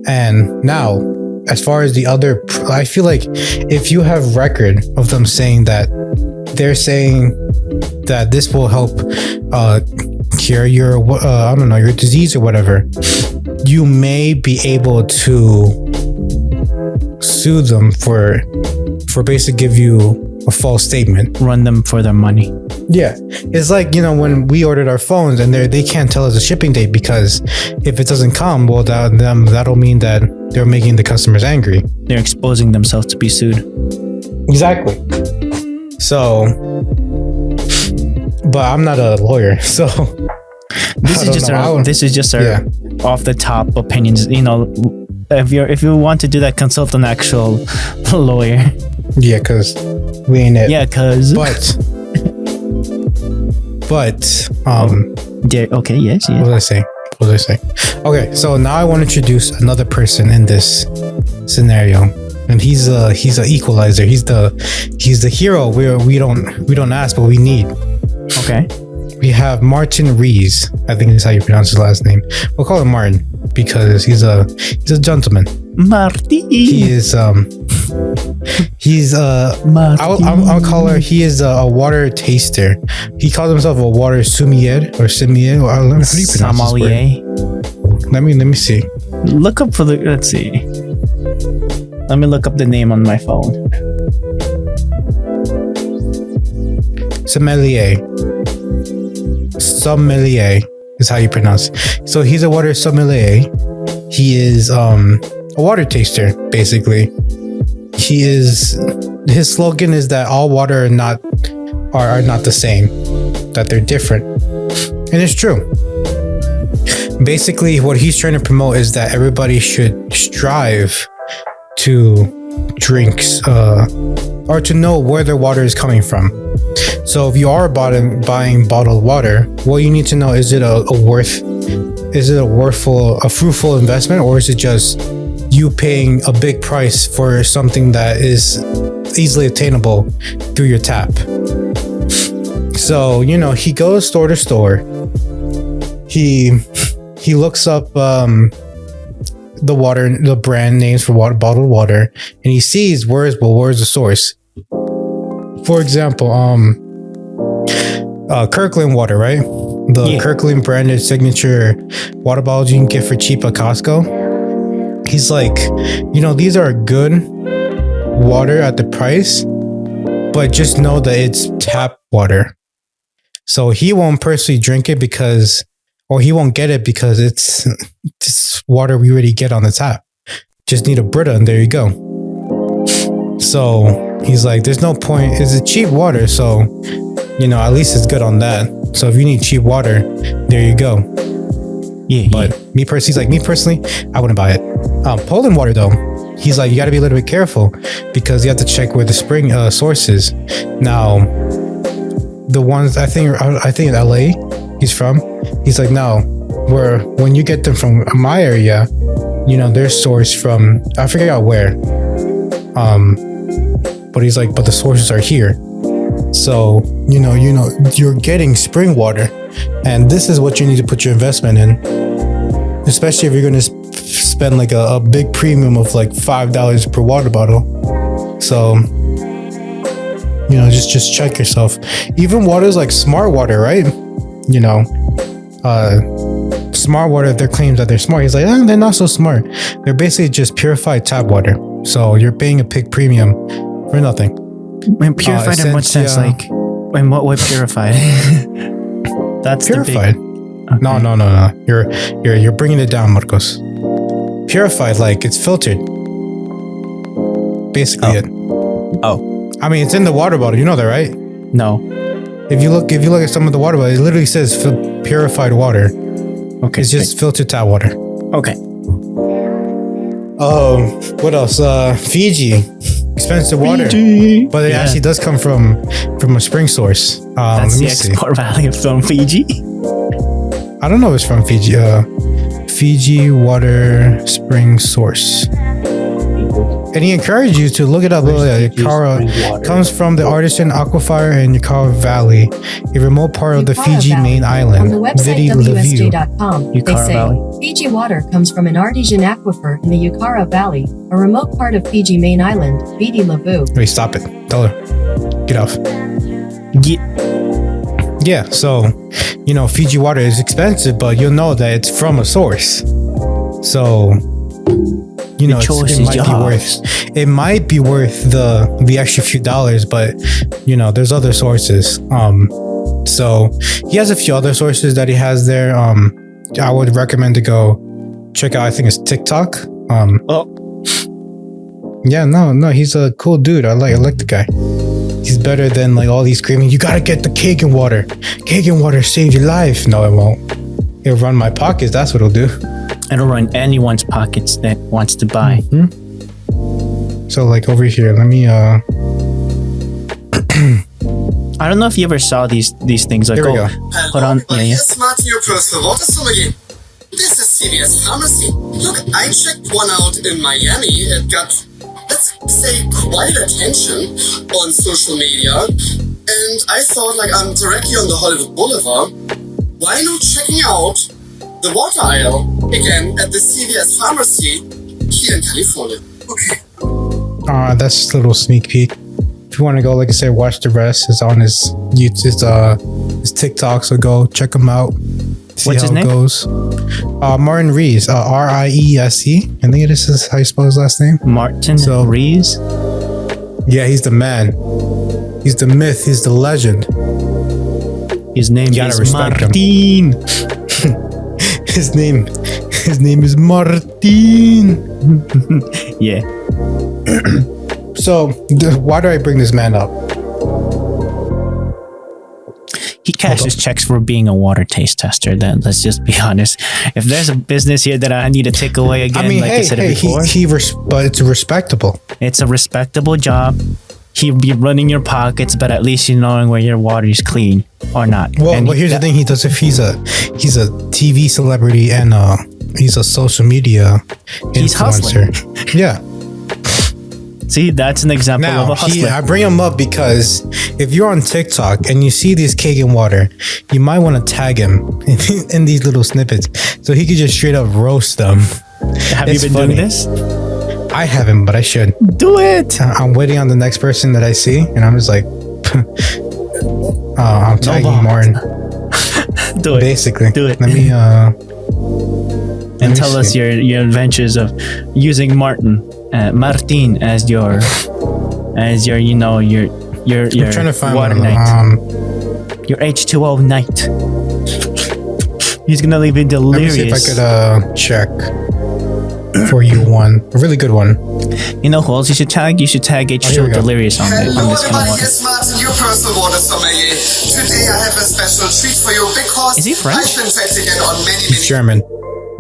And now, as far as the other, I feel like if you have record of them saying that, they're saying that this will help cure your I don't know, your disease or whatever, you may be able to sue them for basically give you a false statement. Run them for their money. Yeah, it's like, you know, when we ordered our phones and they can't tell us the shipping date, because if it doesn't come, well, that'll mean that they're making the customers angry. They're exposing themselves to be sued. Exactly. So, but I'm not a lawyer, so this is just our off the top opinions. You know, if you want to do that, consult an actual lawyer. Yeah, because we ain't it. Yeah, because. But yeah. Okay. Yes. What was I saying? Okay, so now I want to introduce another person in this scenario, and he's an equalizer. He's the hero. We don't ask, but we need. Okay. We have Martin Rees. I think that's how you pronounce his last name. We'll call him Martin because he's a gentleman. Martin. He is I'll call her. He is a water taster. He calls himself a water sommelier or sommelier. How do you pronounce this word? Let me see. Look up for the. Let's see. Let me look up the name on my phone. Sommelier is how you pronounce it. So he's a water sommelier. He is a water taster, basically. His slogan is that all water are not the same, that they're different. And it's true. Basically, what he's trying to promote is that everybody should strive to drink or to know where their water is coming from. So if you are buying bottled water, what you need to know, is it a fruitful investment, or is it just you paying a big price for something that is easily attainable through your tap? So, you know, he goes store to store. He looks up the brand names for bottled water, and he sees where's the source. For example, Kirkland water, right? The Kirkland branded signature water bottles you can get for cheap at Costco. He's like, you know, these are good water at the price, but just know that it's tap water. So he won't personally drink it he won't get it because it's water we already get on the tap. Just need a Brita and there you go. So he's like, there's no point. It's a cheap water, so, you know, at least it's good on that. So if you need cheap water, there you go. Yeah. But me personally, I wouldn't buy it. Poland water though, he's like, you got to be a little bit careful because you have to check where the spring source is. Now, the ones I think in LA he's from, he's like, no, when you get them from my area, you know, they're sourced from, I forget where. But he's like, but the sources are here. So, you know, you're getting spring water, and this is what you need to put your investment in, especially if you're going to spend like a big premium of like $5 per water bottle. So, you know, just check yourself. Even waters like smart water, right? You know, smart water, their claims that they're smart. He's like, they're not so smart. They're basically just purified tap water. So you're paying a big premium for nothing. And purified in what sense? Like, in what way purified? That's purified. Okay. No. You're bringing it down, Marcos. Purified, like it's filtered. Basically it. Oh. I mean, it's in the water bottle. You know that, right? No. If you look at some of the water bottle, it literally says purified water. Okay. It's just filtered tap water. Okay. What else? Fiji, expensive water, Fiji. But it actually does come from a spring source. That's the export value from Fiji. I don't know if it's from Fiji. Fiji water spring source. And he encouraged you to look it up. Yukara comes from the artisan aquifer in Yukara Valley, a remote part of the Fiji main island. On the website WSJ.com, they say Fiji water comes from an artesian aquifer in the Yukara Valley, a remote part of Fiji main island, Viti Levu. Wait, stop it. Tell her. Get off. Yeah, so Fiji water is expensive, but you'll know that it's from a source. So it might be worth the extra few dollars, but there's other sources. So he has a few other sources that he has there. I would recommend to go check out. I think it's TikTok. Yeah, no, he's a cool dude. I like the guy. He's better than like all these screaming, you gotta get the Kangen water. Kangen water saved your life. No, it won't. It'll run my pockets. That's what it'll do. It'll run anyone's pockets that wants to buy. Mm-hmm. So like over here, let me I don't know if you ever saw these things. Like, here we go. Hold on. Yeah. Smart to your personal water sommelier. This is CVS Pharmacy. Look, I checked one out in Miami. It got, let's say, quite attention on social media. And I thought, like, I'm directly on the Hollywood Boulevard. Why not checking out the water aisle again at the CVS Pharmacy here in California? Okay. That's just a little sneak peek. If you want to go, like I said, watch the rest. It's on his YouTube, his TikTok. So go check him out. See What's how his name? It goes. Martin Rees. Riese. I think it is how you spell his last name. Martin Rees. Yeah, he's the man. He's the myth. He's the legend. His name is Martin. His name is Martin. Yeah. So why do I bring this man up? He cashes checks for being a water taste tester. Then let's just be honest. If there's a business here that I need to take away again, I said before, but it's respectable. It's a respectable job. He'll be running your pockets, but at least you knowing where your water is clean or not. Well, here's the thing. He does if he's a TV celebrity and he's a social media influencer. Yeah. See, that's an example of a hustler. I bring him up because if you're on TikTok and you see this Kangen water, you might want to tag him in these little snippets so he could just straight up roast them. Have you been doing this? I haven't, but I should. Do it. I'm waiting on the next person that I see, and I'm just like, I'm tagging Martin. Do it. Basically. Do it. Let me tell us your adventures of using Martin as your I'm trying to find water one. knight. Your H2O knight. He's gonna leave you delirious. Let me see if I could check for you a really good one. You know who else you should tag? You should tag H2O delirious on this kind of water. Here's Martin, your personal water sommelier. Today I have a special treat for you because is he French? I've been tagged again on many German.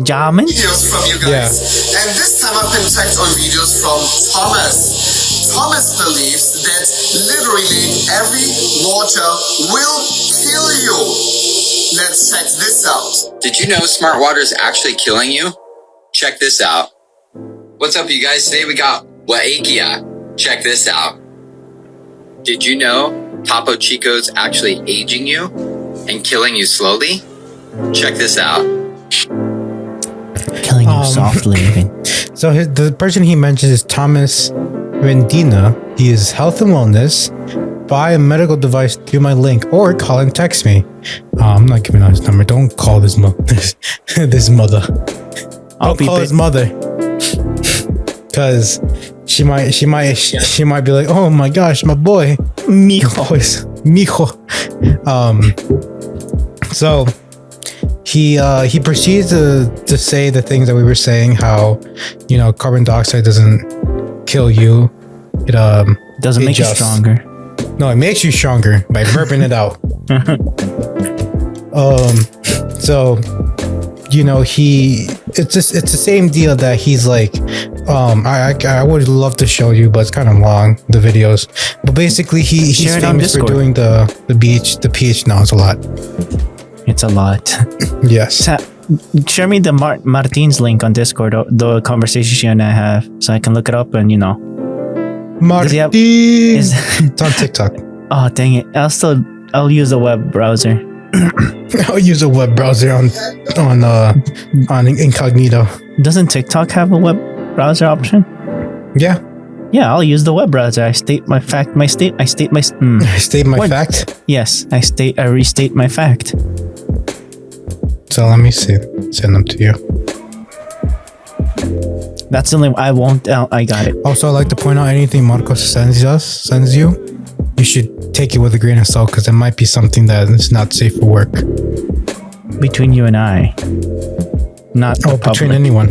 German? videos from you guys. Yeah. And this time I've been tagged on videos from Thomas. Thomas believes that literally every water will kill you. Let's check this out. Did you know smart water is actually killing you? Check this out. What's up, you guys? Today we got Waikia. Check this out. Did you know Topo Chico's actually aging you and killing you slowly? Check this out. Killing you softly, even. So the person he mentions is Thomas Rendina. He is health and wellness. Buy a medical device through my link or call and text me. I'm not giving out his number. Don't call this this mother. Don't call his mother, because she might be like, oh my gosh, my boy, mijo. So he proceeds to say the things that we were saying, how carbon dioxide doesn't kill you, it doesn't make you stronger. No, it makes you stronger by burping it out. So it's the same deal that he's like, I would love to show you, but it's kind of long, the videos. But basically he's famous for doing the pH. No, it's a lot. It's a lot. Yes. Share me the Martin's link on Discord, the conversation she and I have, so I can look it up and Martin. It's on TikTok. Oh dang it! I'll use a web browser. I'll use a web browser on incognito. Doesn't TikTok have a web browser option? Yeah. Yeah, I'll use the web browser. I state my fact. I state my What? fact. Yes, I restate my fact. So let me see. Send them to you. That's the only. I won't. I got it. Also, I'd like to point out anything Marcos sends you, you should take it with a grain of salt because it might be something that is not safe for work. Between you and I, not the Between public. anyone.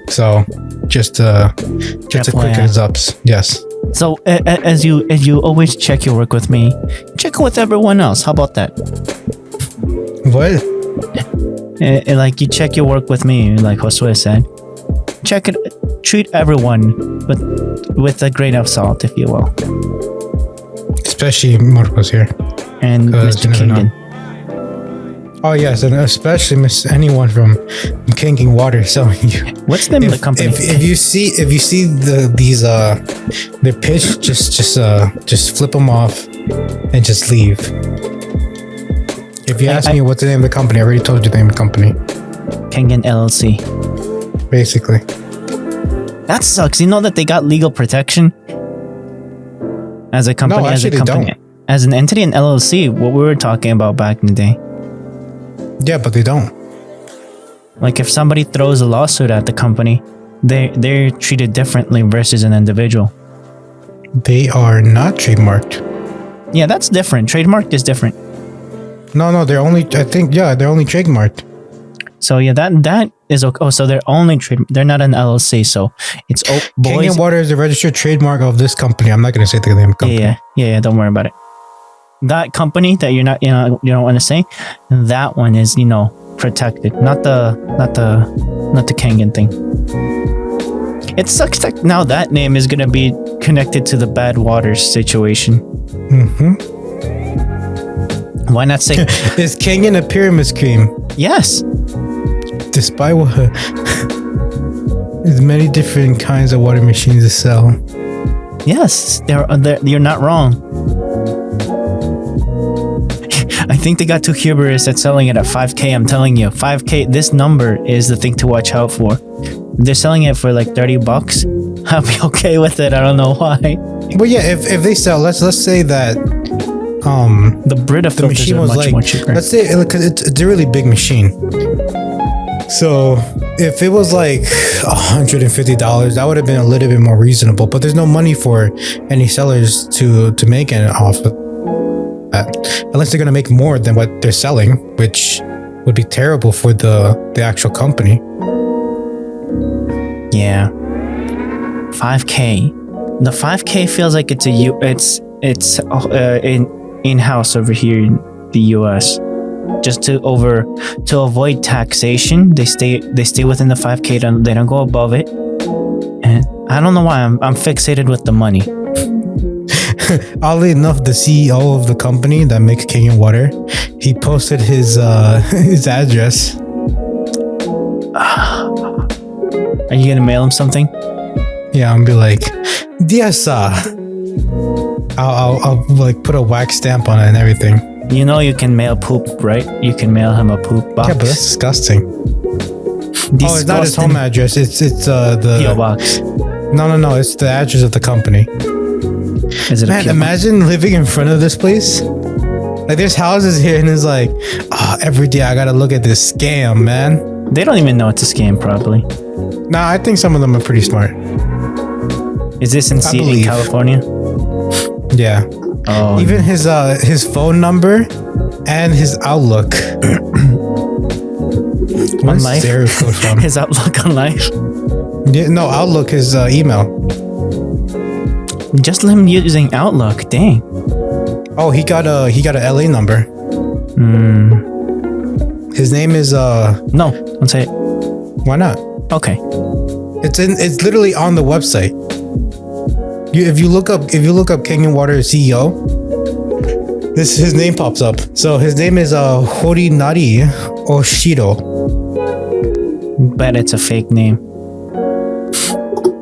So, just a quick heads ups. Yes. So as you always check your work with me, check it with everyone else. How about that? What? Like you check your work with me, like Josue said. Check it. Treat everyone with a grain of salt, if you will. Especially Marcos here. And Mr. Kingdon. Oh yes, and especially miss anyone from King Water selling you. What's the name of the company? If you see these their pitch, just flip them off and just leave. If you ask me what's the name of the company, I already told you the name of the company. Kingdon LLC. Basically. That sucks. You know that they got legal protection as a company. No, actually, as a company, they don't. As an entity in LLC. What we were talking about back in the day. Yeah, but they don't. Like if somebody throws a lawsuit at the company, they're treated differently versus an individual. They are not trademarked. Yeah, that's different. Trademarked is different. No, they're only. I think they're only trademarked. So yeah, that is okay. Oh, so they're only they're not an LLC. So it's King and Water is the registered trademark of this company. I'm not going to say the name of the company. Yeah. Don't worry about it. That company that you don't want to say, that one is protected. Not the Kangen thing. It sucks that now that name is gonna be connected to the bad waters situation. Mm-hmm. Why not say Is Kangen a pyramid scheme? yes? Despite what there's many different kinds of water machines to sell. Yes, you're not wrong. I think they got too hubris at selling it at 5K. I'm telling you, 5K. This number is the thing to watch out for. They're selling it for like $30. I'll be okay with it. I don't know why. But yeah, if they sell, let's say that The Brita the filters machine are was much like, more cheaper. let's say because it's a really big machine. So if it was like $150, that would have been a little bit more reasonable. But there's no money for any sellers to make it off of that, unless they're gonna make more than what they're selling, which would be terrible for the actual company. Yeah. 5K. The 5K feels like it's in-house over here in the US. Just to avoid taxation, they stay within the 5K. They don't go above it. And I don't know why I'm fixated with the money. Oddly enough, the CEO of the company that makes King and Water, he posted his address. Are you gonna mail him something? Yeah, I'm gonna be like, dear sir. I'll like put a wax stamp on it and everything. You know you can mail poop, right? You can mail him a poop box. Yeah, but that's disgusting. Oh, it's not his home address. It's the PO box. No. It's the address of the company. Is it a Man, PO box? imagine living in front of this place. Like there's houses here, and it's like, every day I gotta look at this scam, man. They don't even know it's a scam, probably. Nah, I think some of them are pretty smart. Is this in California? Yeah. Oh, Even his phone number and his Outlook. on life. Area code from? His outlook on life. Yeah, no, Outlook is email. Just him using Outlook. Dang. Oh, he got a LA number. His name is No, don't say it. why not? Okay. It's literally on the website. If you look up King and Water CEO, his name pops up. So his name is Horinari Oshido. Bet it's a fake name.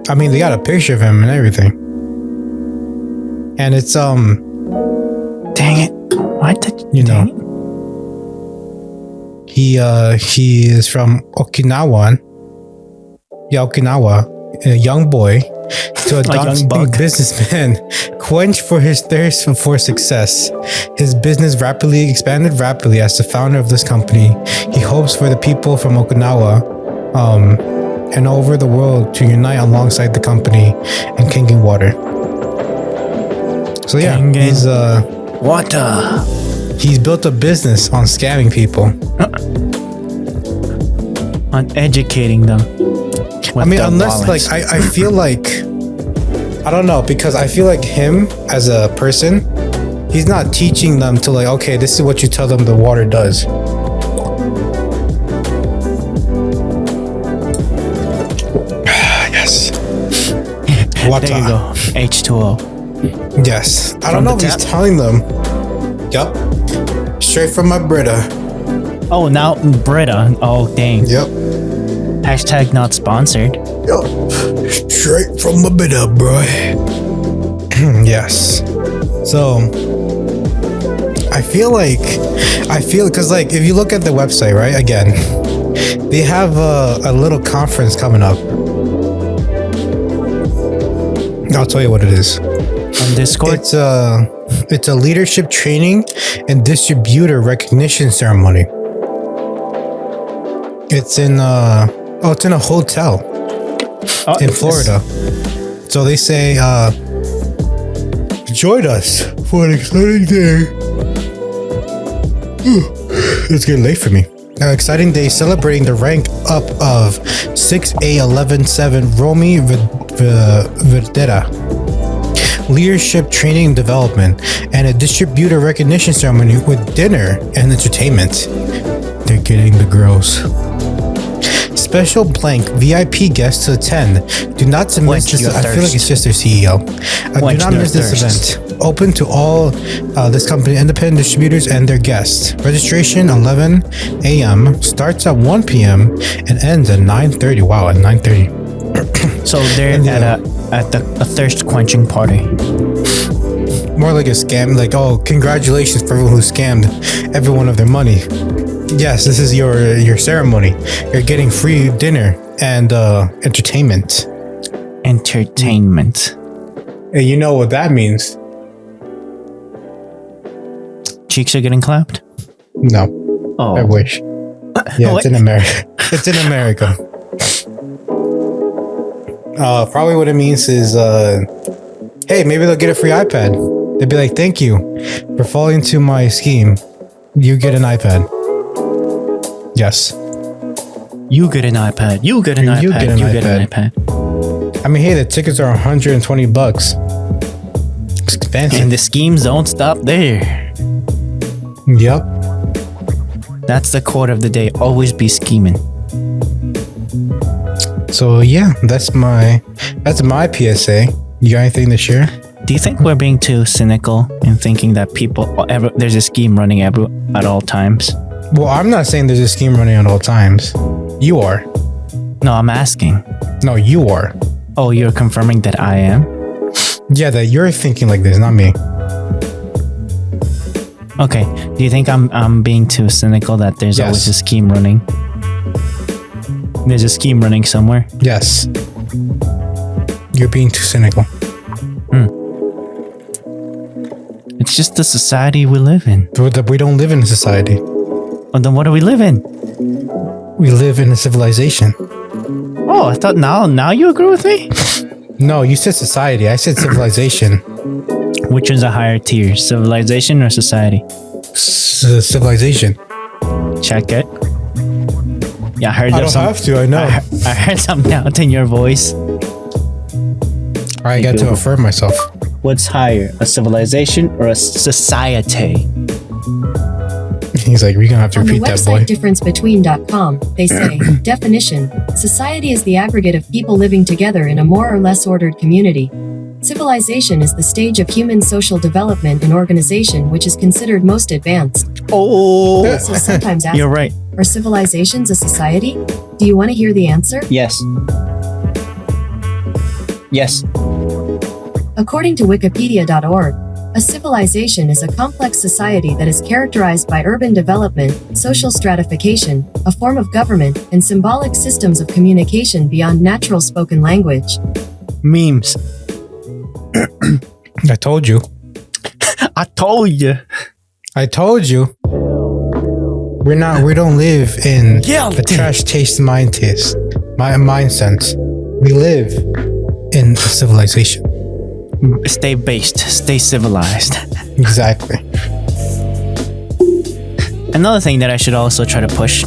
I mean, they got a picture of him and everything. And it's Dang it. Why did You dang know. He is from Okinawa. Yeah, Okinawa. a young boy, to a young daunting buck. businessman, quench for his thirst for success. His business expanded rapidly as the founder of this company. He hopes for the people from Okinawa, and over the world to unite alongside the company and Kangen Water. So yeah, Kangen Water. He's built a business on scamming people. On educating them. I mean, unless like I feel like, I don't know, because I feel like him as a person, he's not teaching them to like, okay, this is what you tell them the water does. Yes. Water. There you go. H2O. Yes. I don't know if he's telling them. Yup. Straight from my Brita. Oh, now Brita. Oh, dang. Yep. Hashtag not sponsored. Yup. Straight from my Brita, bro. Yes. So, I feel because like if you look at the website, right? Again, they have a little conference coming up. I'll tell you what it is. On Discord? It's a leadership training and distributor recognition ceremony. It's in it's in a hotel in Florida. So they say join us for an exciting day. It's getting late for me. An exciting day celebrating the rank up of 6A117 Romy Verdera. Leadership training and development, and a distributor recognition ceremony with dinner and entertainment. They're getting the girls. Special blank VIP guests to attend. Do not miss this. I feel like it's just their CEO. Do not miss this event. Open to all this company, independent distributors, and their guests. Registration 11 a.m. starts at 1 p.m. and ends at 9:30. Wow, at 9:30. So they're at a thirst quenching party. More like a scam. Like, oh, congratulations for everyone who scammed everyone of their money. Yes, this is your ceremony. You're getting free dinner and entertainment. Entertainment. And you know what that means? Cheeks are getting clapped? No. Oh. I wish. Yeah, it's in America. It's in America. Probably what it means is, hey, maybe they'll get a free iPad. They'd be like, thank you for falling into my scheme. You get an iPad. Yes. You get an iPad. You get an iPad. You get an iPad. I mean, hey, the tickets are $120. It's expensive. And the schemes don't stop there. Yep. That's the quote of the day. Always be scheming. So yeah, that's my PSA. You got anything to share? Do you think we're being too cynical in thinking that there's a scheme running at all times? Well, I'm not saying there's a scheme running at all times. You are. No, I'm asking. No, you are. Oh, you're confirming that I am? Yeah, that you're thinking like this, not me. Okay. Do you think I'm being too cynical that there's always a scheme running? There's a scheme running somewhere? Yes. You're being too cynical. It's just the society we live in. We don't live in a society. Well, then what do we live in? We live in a civilization. Oh, I thought now you agree with me? No, you said society. I said civilization. Which is a higher tier, civilization or society? Civilization. Check it. Yeah, I heard. I don't have to. I know. I heard some doubt in your voice. I got to affirm myself. What's higher, a civilization or a society? He's like, we're gonna have to repeat that, boy. On the website differencebetween.com, they say, definition, society is the aggregate of people living together in a more or less ordered community. Civilization is the stage of human social development and organization which is considered most advanced. Oh, So sometimes asked, you're right. Are civilizations a society? Do you want to hear the answer? Yes. Yes. According to Wikipedia.org, A civilization is a complex society that is characterized by urban development, social stratification, a form of government, and symbolic systems of communication beyond natural spoken language. Memes. I told you. I told you. I told you. We don't live in Yeah, a trash taste mind sense. We live in a civilization. Stay based. Stay civilized. Exactly. Another thing that I should also try to push,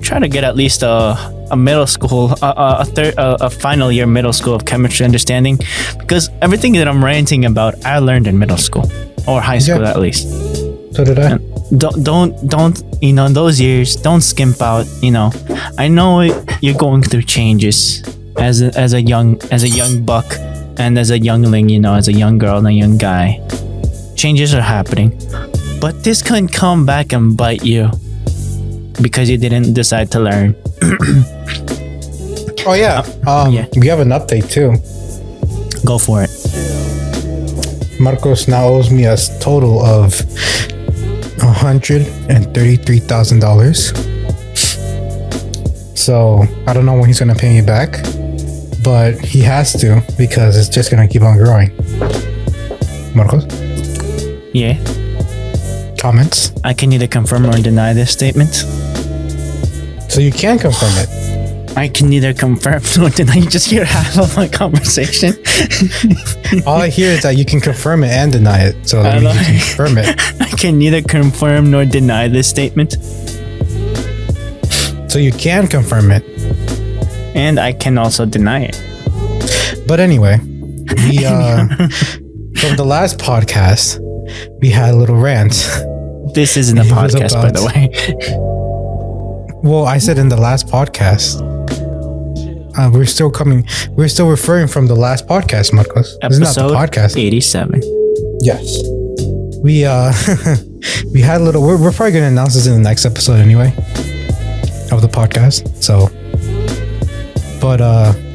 try to get at least a middle school, a final year middle school of chemistry understanding, because everything that I'm ranting about, I learned in middle school or high school at least. So did I. Don't those years, don't skimp out. I know you're going through changes as a young buck and as a youngling, as a young girl and a young guy. Changes are happening, but this can come back and bite you because you didn't decide to learn. Oh yeah. Yeah. We have an update too. Go for it. Marcos now owes me a total of $133,000. So I don't know when he's gonna pay me back, but he has to because it's just gonna keep on growing. Marcos, Yeah, comments? I can neither confirm or deny this statement. So you can confirm it. I can neither confirm nor deny. You just hear half of my conversation. All I hear is that you can confirm it and deny it. So I you know. can confirm it. I can neither confirm nor deny this statement, So you can confirm it. and I can also deny it. But anyway, we from the last podcast, we had a little rant. This isn't a It was podcast, by the about- way. Well, I said in the last podcast. We're still referring from the last podcast, Marcos. This is not the Episode podcast. 87. Yes. We we had a little. We're probably gonna announce this in the next episode anyway of the podcast. So, but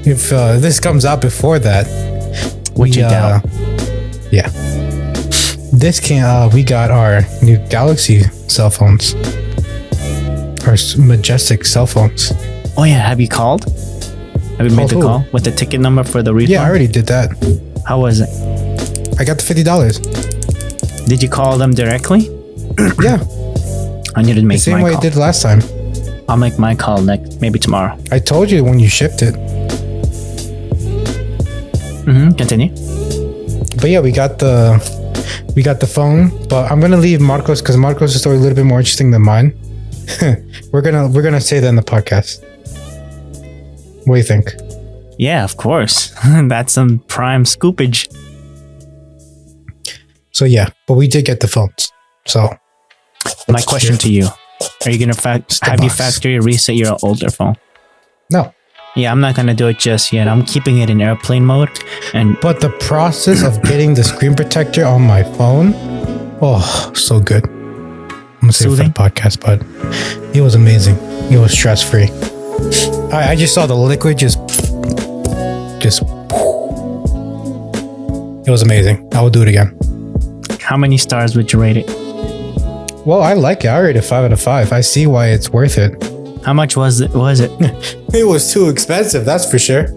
if this comes out before that, Which you doubt. Yeah. This can we got our new Galaxy cell phones, our majestic cell phones. Oh yeah, have you called? Have you made the Called who? call with the ticket number for the refund? Yeah, I already did that. How was it? I got the $50. Did you call them directly? Yeah, I need to the make same my way I call. did last time. I'll make my call maybe tomorrow. I told you when you shipped it. Continue. But yeah, we got the phone. But I'm gonna leave Marcos because Marcos' story a little bit more interesting than mine. we're gonna say that in the podcast. What do you think? Yeah, of course. That's some prime scoopage. So yeah, but we did get the phones. So My question to you: are you gonna the have you box. factory reset your older phone? no, Yeah, I'm not gonna do it just yet. I'm keeping it in airplane mode, and but the process of getting the screen protector on my phone, oh, so good. I'm gonna say it for the Soothing? podcast, but it was amazing. It was stress free. I just saw the liquid just. It was amazing. I will do it again. how many stars would you rate it? Well, I like it. I rated 5 out of 5. I see why it's worth it. How much was it? It was too expensive, that's for sure.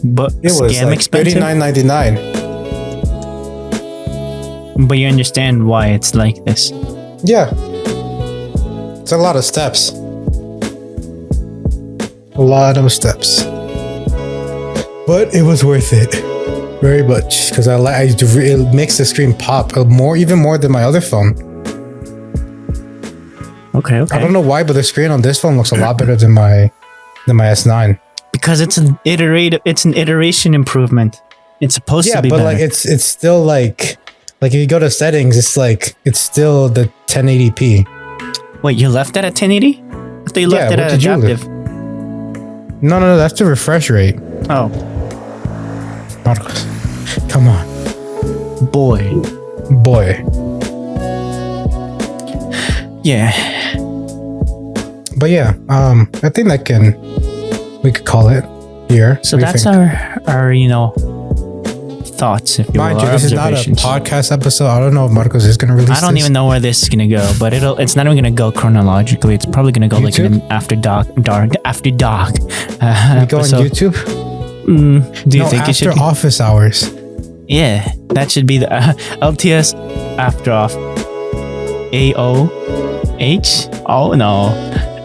But It was scam like expensive. $39.99. But you understand why it's like this. Yeah. It's a lot of steps. A lot of steps. But it was worth it. Very much. Because it makes the screen pop even more than my other phone. Okay. I don't know why, but the screen on this phone looks a lot better than my S9. Because it's an iteration improvement. It's supposed to be but better. like it's still like if you go to settings, it's still the 1080p. Wait, you left that at 1080? I thought you left Yeah, it what at did you leave? adaptive. No, that's the refresh rate. Oh, Marcos, come on, boy. boy. Yeah. But yeah, I think we could call it here. So What do you that's think? our thoughts, if you Mind will, you, our this is not a observations. podcast episode. I don't know if Marcos is going to release I don't this. even know where this is gonna go, but it's not even gonna go chronologically. It's probably gonna go like in an after dark. We go on episode. YouTube? Do you No, think it after should? office hours. Yeah, that should be the LTS after off. AOH? Oh no,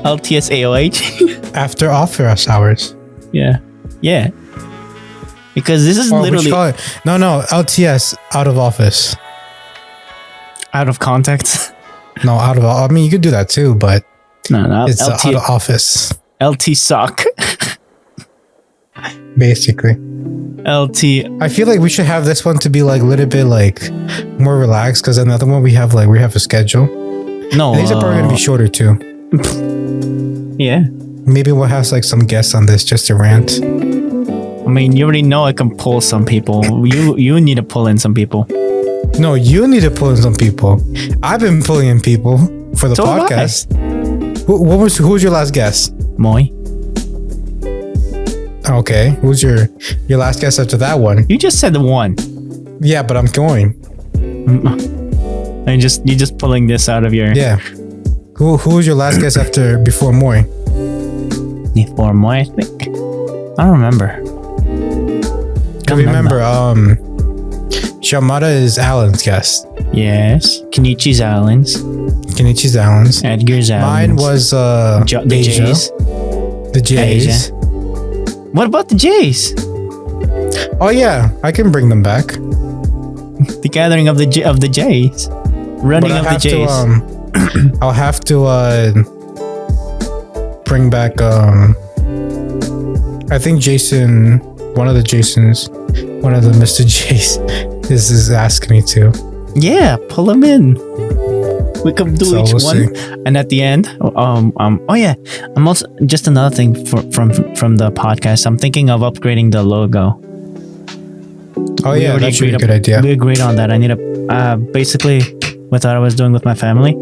LTS AOH. After office hours. Yeah, yeah. Because this is Or we should literally call it, no, LTS, out of office. out of context. No, I mean, you could do that too, but No, it's out LT of office, LT sock. basically. LT. I feel like we should have this one to be like a little bit like more relaxed, because another one we have a schedule. No, And these are probably going to be shorter too. yeah. Maybe we'll have like some guests on this just to rant. I mean, you already know I can pull some people. You need to pull in some people. No, you need to pull in some people. I've been pulling in people for the So have I. podcast. Who was your last guest? Moi. Okay, who's your last guest after that one? You just said the one. Yeah, but I'm going. And you just pulling this out of your Yeah. Who was your last guest after before Moy? before Moi, I think. I don't remember. I remember, Shamada is Alan's guest. Yes. Kenichi's Islands. Kenichi's Alan's. Edgar's Islands. Mine was the Asia. Jays. The Jays. Asia. What about the Jays? Oh yeah, I can bring them back. The gathering of the Jays. Running But of the Jays. I'll have to bring back I think Jason, one of the Mr. Jays is asking me to. Yeah, pull them in. We could do So each we'll one, see. and at the end, oh yeah, I'm also just another thing from the podcast. I'm thinking of upgrading the logo. Oh We yeah, already that should be a agreed good idea. We agreed on that. I need to basically what I was doing with my family,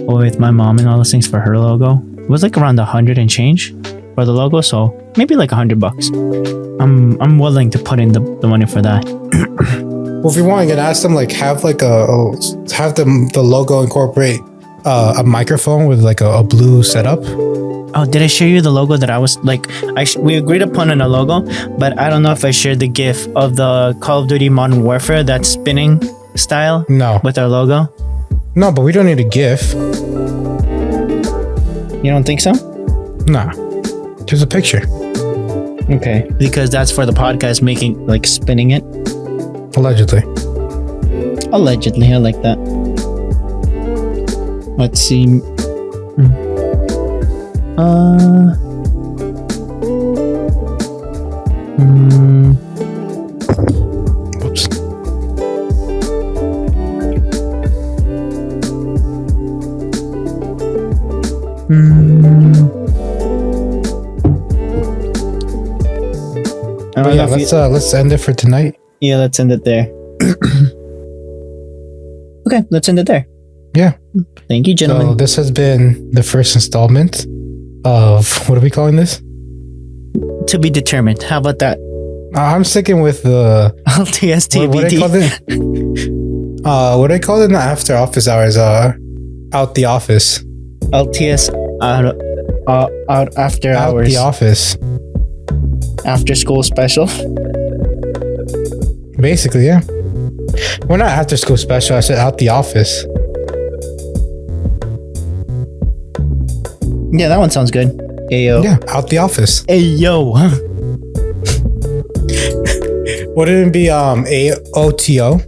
or with my mom and all those things for her logo. It was like around 100 and change for the logo, so maybe like $100. I'm willing to put in the money for that. Well, if you want, you can ask them have the logo incorporate a microphone with like a blue setup. Oh, did I show you the logo that I was like? We agreed upon on a logo, but I don't know if I shared the GIF of the Call of Duty Modern Warfare, that spinning style No, with our logo. no, but we don't need a GIF. You don't think so? Nah, just a picture. Okay, because that's for the podcast, making like spinning it. Allegedly. Allegedly, I like that. Let's see. Oops. But yeah, let's end it for tonight. Yeah, let's end it there. Okay, let's end it there. Yeah. Thank you, So gentlemen. this has been the first installment of, what are we calling this? To be determined. How about that? I'm sticking with the LTS what I call TBD. it. What I call it in the after office hours. Out the office. LTS out after Out hours. the office. After school special. Basically, yeah. Well, not after school special. I said out the office. Yeah, that one sounds good. Ayo. Yeah, out the office. Ayo. Wouldn't it be AOTO?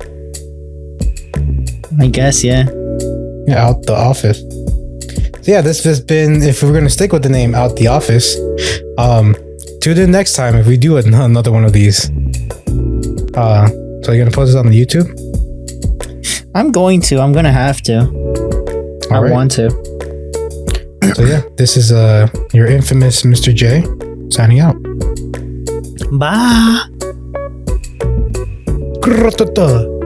I guess, yeah. Yeah, out the office. So yeah, this has been, if we're gonna stick with the name Out the Office, tune in next time if we do another one of these. So you're gonna post this on the YouTube? I'm gonna have to. I Alright. want to. So yeah, this is your infamous Mr. J signing out. Bye. Grrrr-ta-ta.